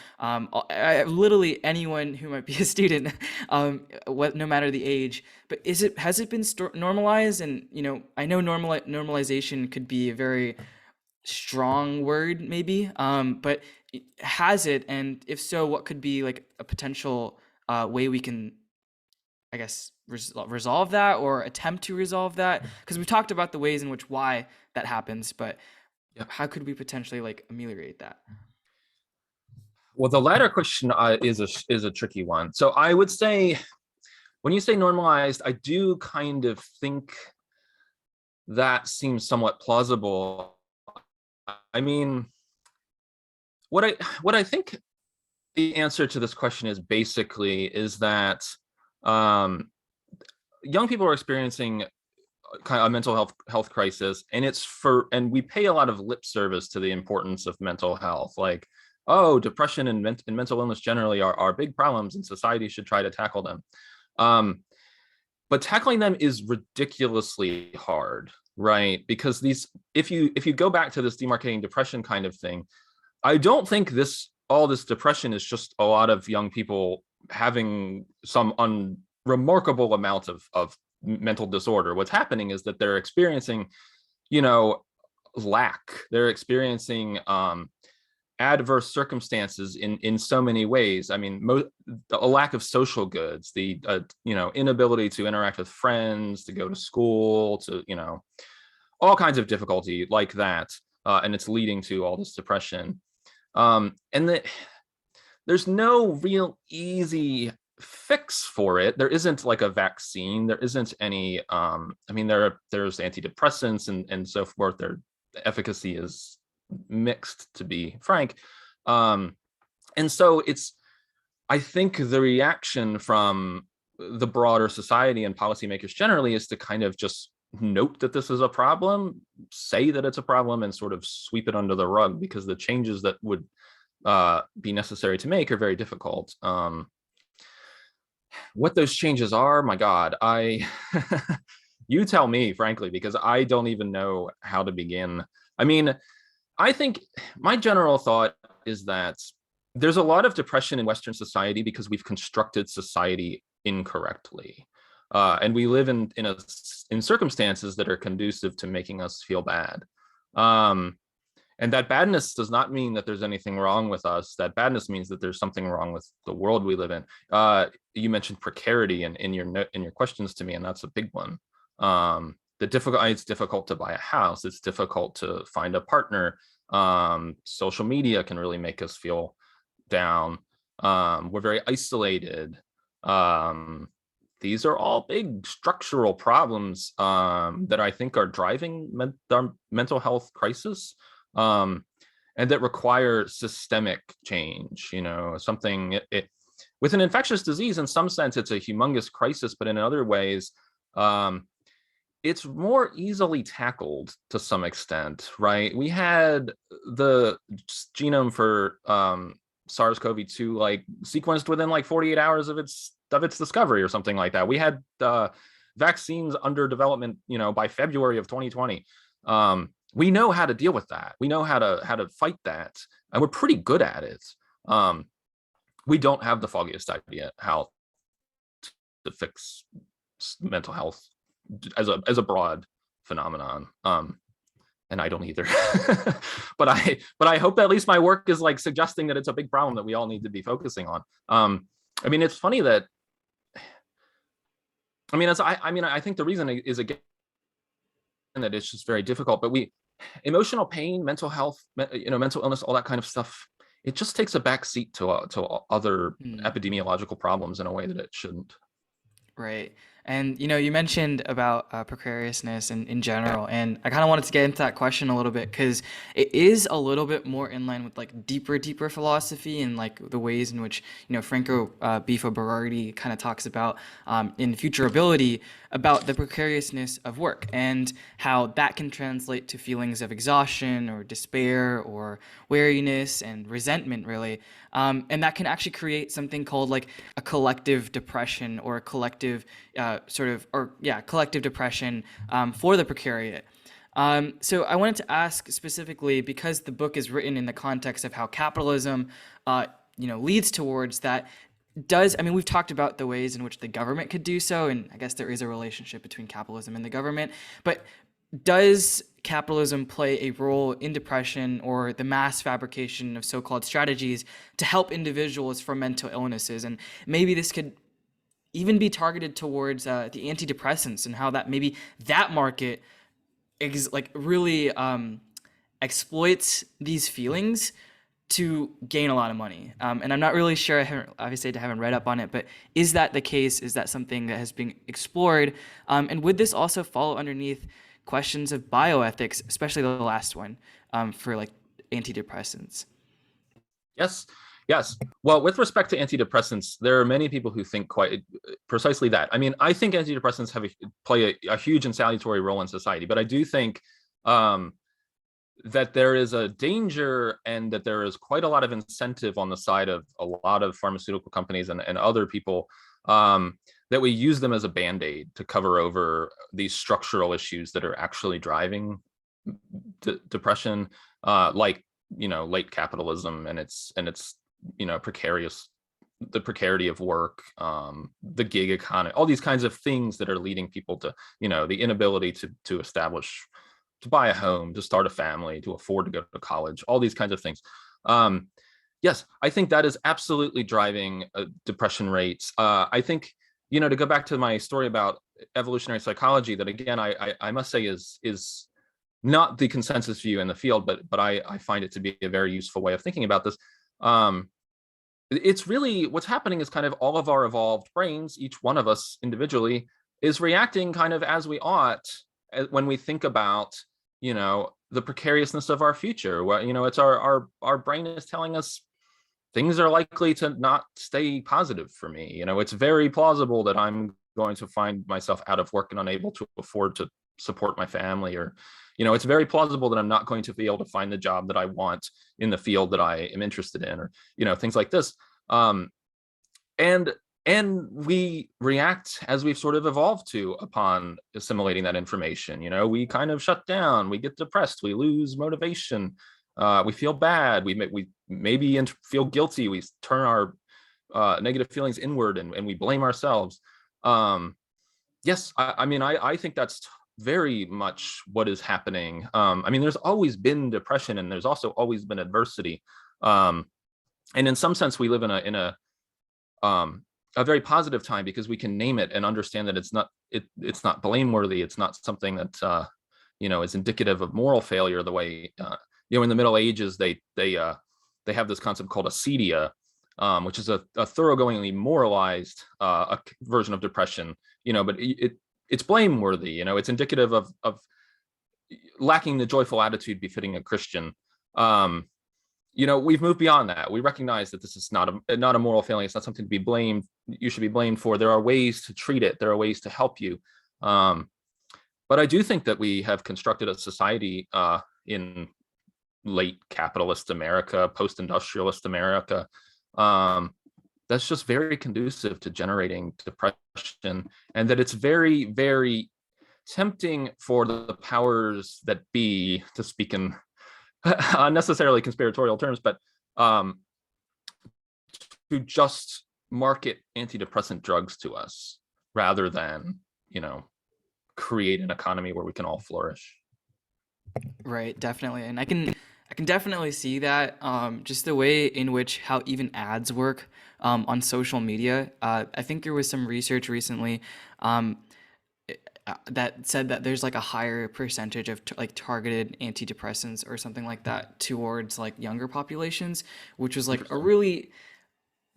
literally anyone who might be a student, no matter the age. But has it been normalized? And I know normalization could be a very strong word, maybe, but has it? And if so, what could be like a potential way we can, I guess, resolve that, or attempt to resolve that? Because we talked about the ways in which why that happens, but how could we potentially like ameliorate that? Well, the latter question is a tricky one. So I would say, when you say normalized, I do kind of think that seems somewhat plausible. I mean, what I think the answer to this question is basically is that young people are experiencing kind of a mental health crisis, and we pay a lot of lip service to the importance of mental health, like, oh, depression and mental illness generally are big problems and society should try to tackle them. But tackling them is ridiculously hard, right? Because if you go back to this demarcating depression kind of thing, I don't think all this depression is just a lot of young people having some unremarkable amount of mental disorder. What's happening is that they're experiencing, lack. They're experiencing adverse circumstances in so many ways. I mean, a lack of social goods, the inability to interact with friends, to go to school, to all kinds of difficulty like that, and it's leading to all this depression. And there's no real easy fix for it. There isn't like a vaccine. There isn't any. There's antidepressants and so forth. Their efficacy is mixed, to be frank. And so I think the reaction from the broader society and policymakers generally is to kind of just note that this is a problem, say that it's a problem, and sort of sweep it under the rug, because the changes that would be necessary to make are very difficult. What those changes are, my God, you tell me, frankly, because I don't even know how to begin. I mean, I think my general thought is that there's a lot of depression in Western society because we've constructed society incorrectly. And we live in circumstances that are conducive to making us feel bad. And And that badness does not mean that there's anything wrong with us. That badness means that there's something wrong with the world we live in. You mentioned precarity in your questions to me, and that's a big one. It's difficult to buy a house. It's difficult to find a partner. Social media can really make us feel down. We're very isolated. These are all big structural problems that I think are driving our mental health crisis, and that require systemic change. Something with an infectious disease, in some sense, it's a humongous crisis, but in other ways, it's more easily tackled to some extent, right? We had the genome for SARS-CoV-2 like sequenced within like 48 hours of its discovery or something like that. We had vaccines under development, by February of 2020. We know how to deal with that. We know how to fight that, and we're pretty good at it. We don't have the foggiest idea how to fix mental health as a broad phenomenon. And I don't either. but I hope that at least my work is like suggesting that it's a big problem that we all need to be focusing on. I mean, it's funny that I think the reason is, again, that it's just very difficult, but emotional pain, mental health, mental illness, all that kind of stuff, it just takes a back seat to other epidemiological problems in a way that it shouldn't. Right. And, you mentioned about precariousness in general, and I kind of wanted to get into that question a little bit because it is a little bit more in line with like deeper philosophy and like the ways in which, Franco Bifo Berardi kind of talks about in Futurability about the precariousness of work and how that can translate to feelings of exhaustion or despair or weariness and resentment, really. And that can actually create something called like a collective depression or a collective collective depression for the precariat. So I wanted to ask specifically, because the book is written in the context of how capitalism, leads towards that. We've talked about the ways in which the government could do so, and I guess there is a relationship between capitalism and the government, but does capitalism play a role in depression or the mass fabrication of so-called strategies to help individuals from mental illnesses? And maybe this could even be targeted towards the antidepressants and how that maybe that market really exploits these feelings to gain a lot of money. And I'm not really sure, I haven't read up on it, but is that the case? Is that something that has been explored? And would this also fall underneath questions of bioethics, especially the last one, for like antidepressants? Yes. Well, with respect to antidepressants, there are many people who think quite precisely that. I mean, I think antidepressants play a huge and salutary role in society, but I do think that there is a danger and that there is quite a lot of incentive on the side of a lot of pharmaceutical companies and other people that we use them as a band-aid to cover over these structural issues that are actually driving depression, like late capitalism and its the precarity of work, the gig economy, all these kinds of things that are leading people to the inability to establish, to buy a home, to start a family, to afford to go to college, all these kinds of things. Yes, I think that is absolutely driving depression rates. I think, to go back to my story about evolutionary psychology, that again, I must say is not the consensus view in the field, but I find it to be a very useful way of thinking about this. It's really what's happening is kind of all of our evolved brains, each one of us individually, is reacting kind of as we ought when we think about the precariousness of our future. Well, it's our brain is telling us things are likely to not stay positive for me. It's very plausible that I'm going to find myself out of work and unable to afford to support my family, or it's very plausible that I'm not going to be able to find the job that I want in the field that I am interested in, or things like this. And we react as we've sort of evolved to upon assimilating that information. We kind of shut down, we get depressed, we lose motivation, we feel bad, we maybe feel guilty, we turn our negative feelings inward and we blame ourselves. Yes, I think that's very much what is happening. I mean, there's always been depression, and there's also always been adversity. And in some sense, we live in a very positive time because we can name it and understand that it's not blameworthy. It's not something that is indicative of moral failure. The way in the Middle Ages they have this concept called acedia, which is a thoroughgoingly moralized a version of depression. But it's blameworthy. It's indicative of lacking the joyful attitude befitting a Christian. We've moved beyond that. We recognize that this is not a moral failing. It's not something to be blamed. You should be blamed for. There are ways to treat it. There are ways to help you. But I do think that we have constructed a society in late capitalist America, post-industrialist America, that's just very conducive to generating depression, and that it's very, very tempting for the powers that be, to speak in unnecessarily conspiratorial terms, but to just market antidepressant drugs to us rather than, create an economy where we can all flourish. Right, definitely. And I can definitely see that, just the way in which how even ads work on social media. I think there was some research recently that said that there's like a higher percentage of like targeted antidepressants or something like that towards like younger populations, which was like a really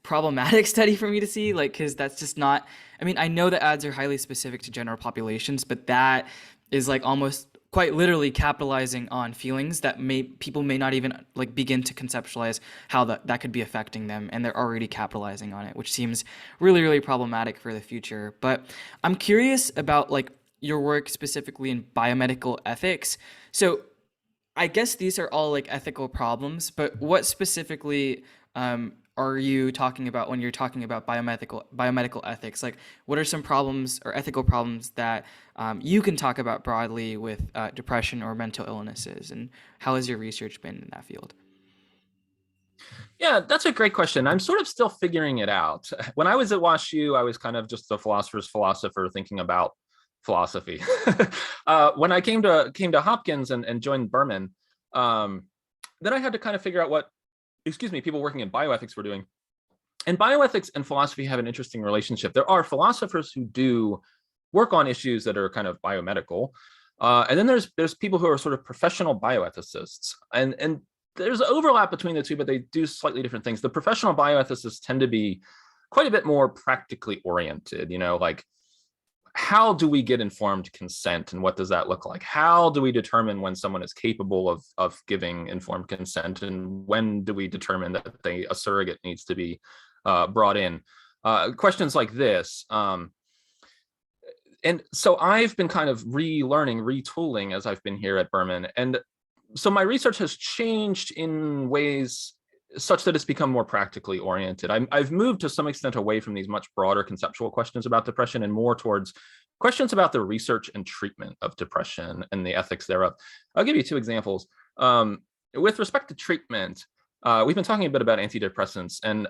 problematic study for me to see, like, because that's just not, I mean, I know that ads are highly specific to general populations, but that is like almost quite literally capitalizing on feelings that people may not even like begin to conceptualize how that could be affecting them, and they're already capitalizing on it, which seems really, really problematic for the future. But I'm curious about like your work specifically in biomedical ethics. So I guess these are all like ethical problems, but what specifically are you talking about when you're talking about biomedical ethics? Like, what are some problems or ethical problems that you can talk about broadly with depression or mental illnesses, and how has your research been in that field? Yeah, that's a great question. I'm sort of still figuring it out. When I was at WashU, I was kind of just a philosopher's philosopher thinking about philosophy. When I came to Hopkins and joined Berman, then I had to kind of figure out what, people working in bioethics were doing. And bioethics and philosophy have an interesting relationship. There are philosophers who do work on issues that are kind of biomedical, and then there's people who are sort of professional bioethicists, and there's overlap between the two, but they do slightly different things. The professional bioethicists tend to be quite a bit more practically oriented, like, how do we get informed consent, and what does that look like? How do we determine when someone is capable of giving informed consent, and when do we determine that a surrogate needs to be brought in? Questions like this. And so I've been kind of relearning, retooling as I've been here at Berman. And so my research has changed in ways such that it's become more practically oriented. I've moved to some extent away from these much broader conceptual questions about depression and more towards questions about the research and treatment of depression and the ethics thereof. I'll give you two examples. With respect to treatment, we've been talking a bit about antidepressants, and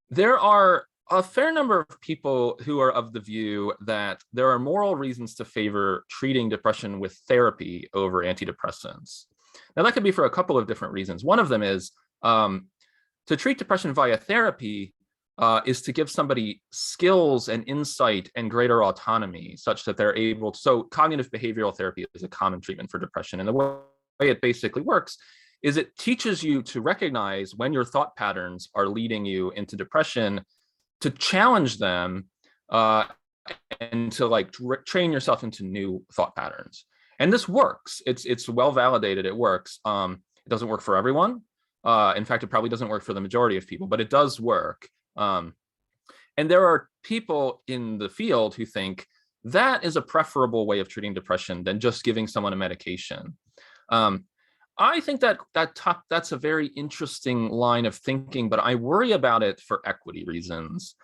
there are a fair number of people who are of the view that there are moral reasons to favor treating depression with therapy over antidepressants. Now, that could be for a couple of different reasons. One of them is to treat depression via therapy is to give somebody skills and insight and greater autonomy such that they're able to, so cognitive behavioral therapy is a common treatment for depression. And the way it basically works is it teaches you to recognize when your thought patterns are leading you into depression, to challenge them, and to like train yourself into new thought patterns. And this works. It's well validated. It works. It doesn't work for everyone. In fact, it probably doesn't work for the majority of people, but it does work. And there are people in the field who think that is a preferable way of treating depression than just giving someone a medication. I think that's a very interesting line of thinking, but I worry about it for equity reasons.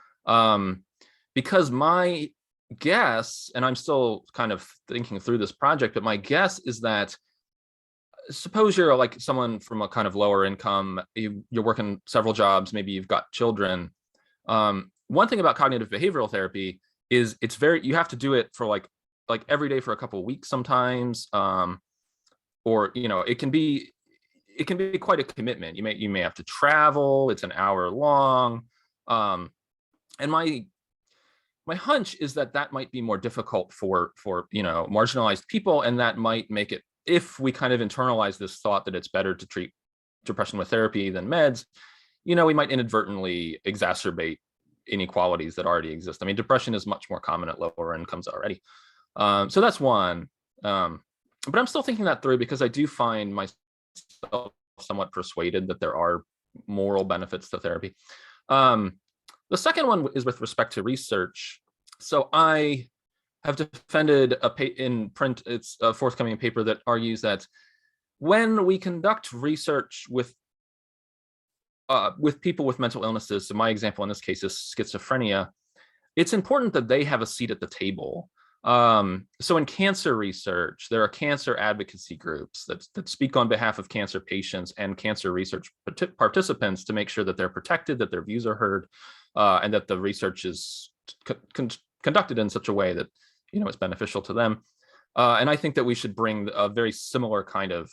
Because my guess, and I'm still kind of thinking through this project, but my guess is that suppose you're like someone from a kind of lower income, you're working several jobs, maybe you've got children. One thing about cognitive behavioral therapy is you have to do it for like like every day for a couple of weeks sometimes, or it can be quite a commitment. You may have to travel. It's an hour long, and my hunch is that might be more difficult for marginalized people, and that might make it, if we kind of internalize this thought that it's better to treat depression with therapy than meds, we might inadvertently exacerbate inequalities that already exist. I mean, depression is much more common at lower incomes already. So that's one. But I'm still thinking that through, because I do find myself somewhat persuaded that there are moral benefits to therapy. The second one is with respect to research. So I have defended in print, it's a forthcoming paper that argues that when we conduct research with people with mental illnesses, so my example in this case is schizophrenia, it's important that they have a seat at the table. So in cancer research, there are cancer advocacy groups that speak on behalf of cancer patients and cancer research participants to make sure that they're protected, that their views are heard, and that the research is conducted in such a way that it's beneficial to them. And I think that we should bring a very similar kind of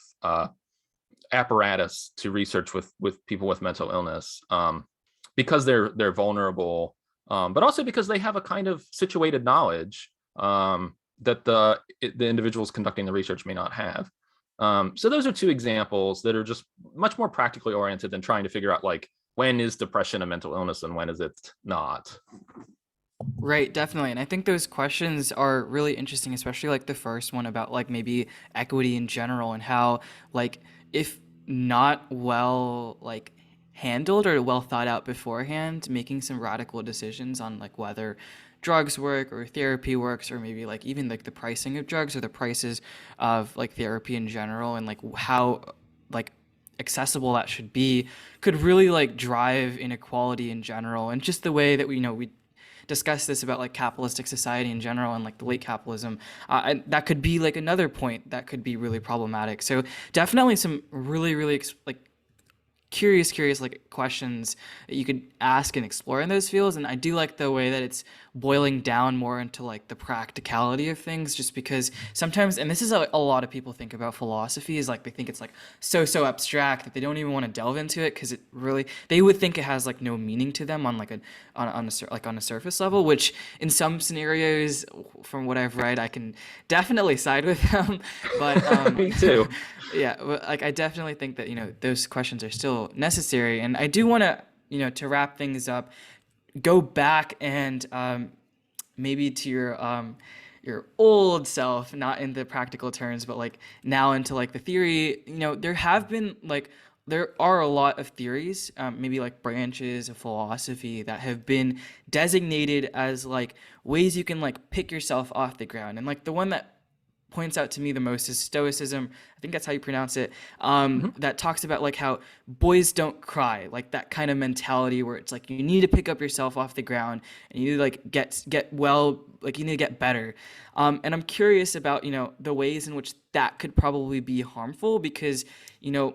apparatus to research with people with mental illness, because they're vulnerable, but also because they have a kind of situated knowledge that the individuals conducting the research may not have. So those are two examples that are just much more practically oriented than trying to figure out, like, when is depression a mental illness and when is it not? Right, definitely. And I think those questions are really interesting, especially like the first one about like maybe equity in general and how like if not well like handled or well thought out beforehand, making some radical decisions on like whether drugs work or therapy works, or maybe like even like the pricing of drugs or the prices of like therapy in general, and like how like accessible that should be, could really like drive inequality in general. And just the way that we discuss this about like capitalistic society in general and like the late capitalism, and that could be like another point that could be really problematic. So definitely some really like curious like questions that you could ask and explore in those fields. And I do like the way that it's boiling down more into like the practicality of things, just because sometimes, and this is a lot of people think about philosophy, is like they think it's like so abstract that they don't even want to delve into it, because it really, they would think it has like no meaning to them on like on a surface level, which in some scenarios from what I've read I can definitely side with them. But Me too. yeah, well, like I definitely think that those questions are still necessary, and I do want to to wrap things up, go back and maybe to your old self, not in the practical terms, but like now into like the theory. There are a lot of theories, maybe like branches of philosophy that have been designated as like ways you can like pick yourself off the ground, and like the one that points out to me the most is Stoicism. I think that's how you pronounce it. Mhm. That talks about like how boys don't cry, like that kind of mentality where it's like you need to pick up yourself off the ground and you need to like get well, like you need to get better. And I'm curious about the ways in which that could probably be harmful, because you know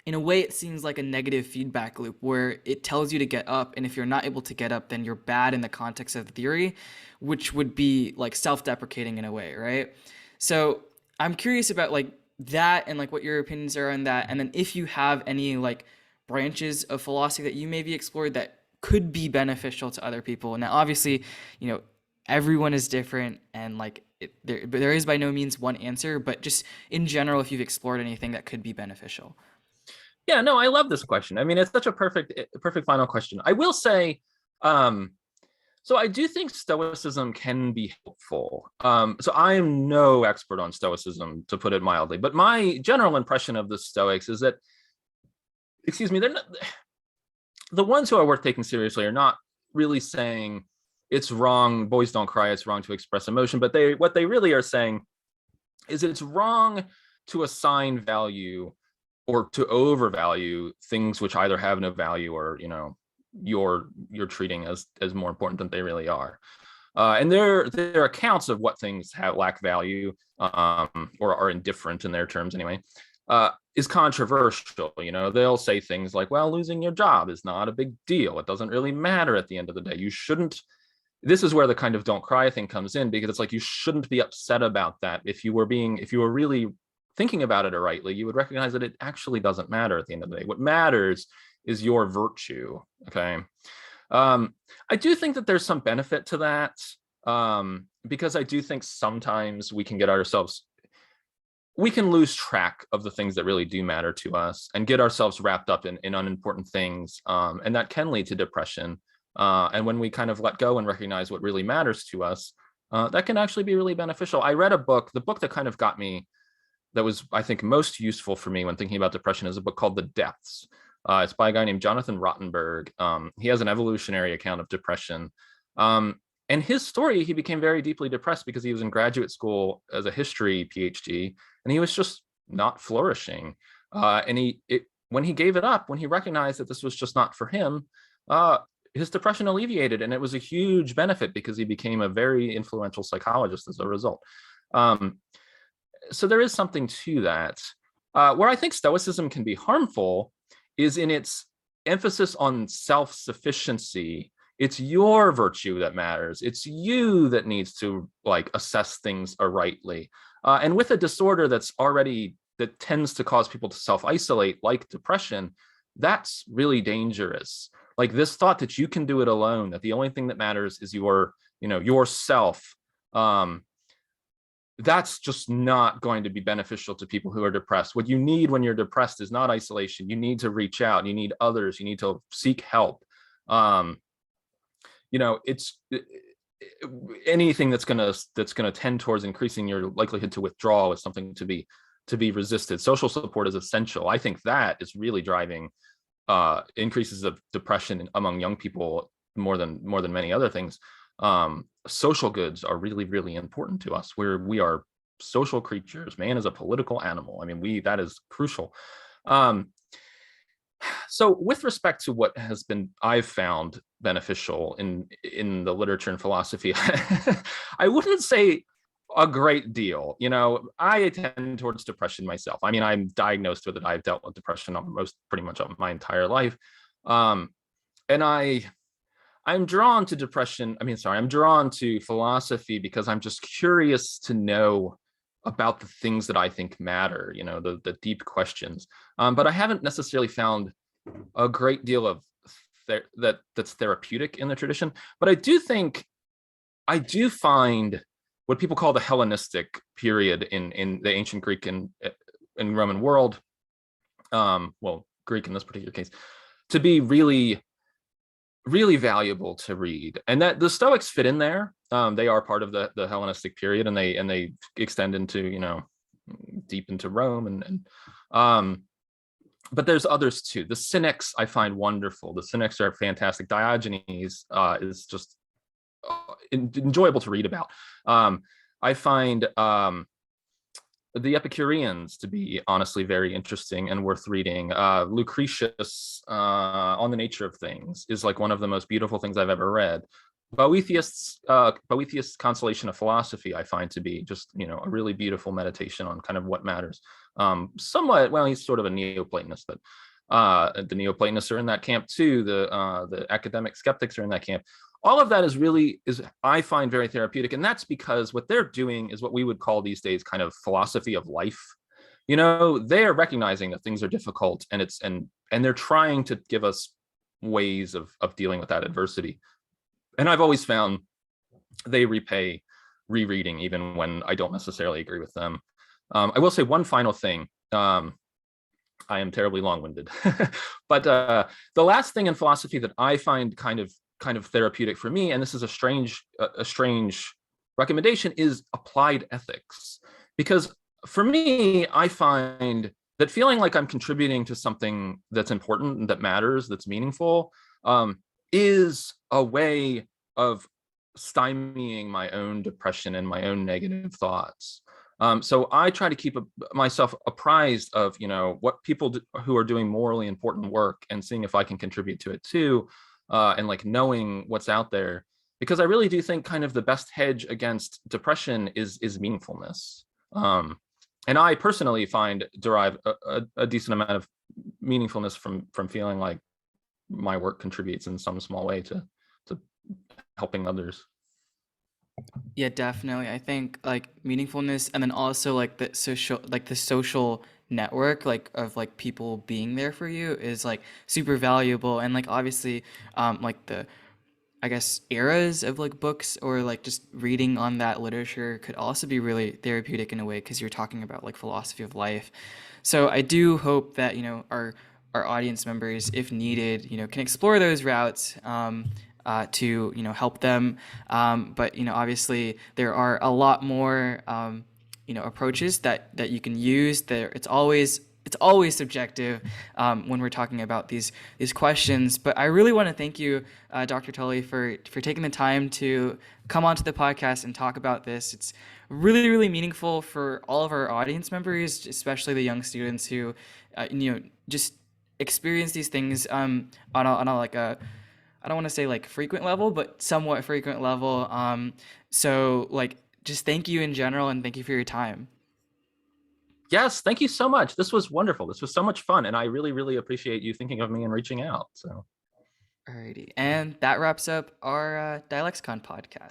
in a way it seems like a negative feedback loop where it tells you to get up, and if you're not able to get up then you're bad in the context of the theory, which would be like self-deprecating in a way, right? So I'm curious about like that, and like what your opinions are on that, and then if you have any like branches of philosophy that you maybe explored that could be beneficial to other people. Now obviously everyone is different, and like there is by no means one answer, but just in general, if you've explored anything that could be beneficial. Yeah, no, I love this question. I mean, it's such a perfect final question. I will say, so I do think Stoicism can be helpful. So I am no expert on Stoicism, to put it mildly, but my general impression of the Stoics is that, excuse me, they're not, the ones who are worth taking seriously are not really saying it's wrong, boys don't cry, it's wrong to express emotion, but what they really are saying is it's wrong to assign value or to overvalue things which either have no value or you're treating as more important than they really are. And their accounts of what things lack value, or are indifferent in their terms anyway, is controversial. They'll say things like, well, losing your job is not a big deal, it doesn't really matter at the end of the day, you shouldn't this is where the kind of don't cry thing comes in, because it's like, you shouldn't be upset about that. If you were really thinking about it rightly, you would recognize that it actually doesn't matter at the end of the day. What matters is your virtue. Okay. I do think that there's some benefit to that, because I do think sometimes we can lose track of the things that really do matter to us and get ourselves wrapped up in unimportant things. And that can lead to depression. And when we kind of let go and recognize what really matters to us, that can actually be really beneficial. I read the book that kind of got me, that was, I think, most useful for me when thinking about depression, is a book called The Depths. It's by a guy named Jonathan Rottenberg. He has an evolutionary account of depression. And his story, he became very deeply depressed because he was in graduate school as a history PhD, and he was just not flourishing. When he gave it up, when he recognized that this was just not for him, his depression alleviated, and it was a huge benefit because he became a very influential psychologist as a result. So there is something to that. Where I think Stoicism can be harmful is in its emphasis on self-sufficiency. It's your virtue that matters. It's you that needs to like assess things rightly. And with a disorder that tends to cause people to self-isolate, like depression, that's really dangerous. Like this thought that you can do it alone, that the only thing that matters is yourself. That's just not going to be beneficial to people who are depressed. What you need when you're depressed is not isolation. You need to reach out. You need others. You need to seek help. It's anything that's gonna tend towards increasing your likelihood to withdraw is something to be resisted. Social support is essential. I think that is really driving increases of depression among young people more than many other things. Social goods are really, really important to us. We are social creatures. Man is a political animal. I mean, that is crucial. So with respect to what I've found beneficial in the literature and philosophy, I wouldn't say a great deal. I tend towards depression myself. I mean, I'm diagnosed with it. I've dealt with depression pretty much my entire life. And I'm drawn to depression. I'm drawn to philosophy because I'm just curious to know about the things that I think matter, the deep questions. But I haven't necessarily found a great deal of that's therapeutic in the tradition. But I do find what people call the Hellenistic period in the ancient Greek and Roman world, Greek in this particular case, to be really, really valuable to read. And that the Stoics fit in there. They are part of the Hellenistic period, and they extend into deep into Rome, but there's others too. The Cynics I find wonderful. The Cynics are fantastic. Diogenes is just enjoyable to read about. I find the Epicureans to be honestly very interesting and worth reading. Lucretius on the Nature of Things is like one of the most beautiful things I've ever read. Boethius' Consolation of Philosophy I find to be just a really beautiful meditation on kind of what matters. Somewhat, well, he's sort of a Neoplatonist, but the Neoplatonists are in that camp too. The academic skeptics are in that camp. All of that is I find very therapeutic, and that's because what they're doing is what we would call these days kind of philosophy of life. They are recognizing that things are difficult, and they're trying to give us ways of dealing with that adversity. And I've always found they repay rereading, even when I don't necessarily agree with them. I will say one final thing. I am terribly long-winded, but the last thing in philosophy that I find kind of therapeutic for me, and this is a strange recommendation, is applied ethics. Because for me, I find that feeling like I'm contributing to something that's important and that matters, that's meaningful, is a way of stymieing my own depression and my own negative thoughts. So I try to keep myself apprised of, what people who are doing morally important work, and seeing if I can contribute to it too, and like knowing what's out there, because I really do think kind of the best hedge against depression is meaningfulness. And I personally derive a decent amount of meaningfulness from feeling like my work contributes in some small way to helping others. Yeah, definitely. I think like meaningfulness and then also like the social network like of like people being there for you is like super valuable. And like obviously like the I guess eras of like books or like just reading on that literature could also be really therapeutic in a way because you're talking about like philosophy of life. So I do hope that our audience members, if needed, can explore those routes to help them. But obviously there are a lot more approaches that you can use. There, it's always subjective when we're talking about these questions. But I really want to thank you, Dr. Tully, for taking the time to come onto the podcast and talk about this. It's really, really meaningful for all of our audience members, especially the young students who, just experience these things on a like a I don't want to say like frequent level, but somewhat frequent level. So like just thank you in general and thank you for your time. Yes, thank you so much. This was wonderful. This was so much fun, and I really, really appreciate you thinking of me and reaching out. So. Alrighty. And that wraps up our Dialexicon podcast.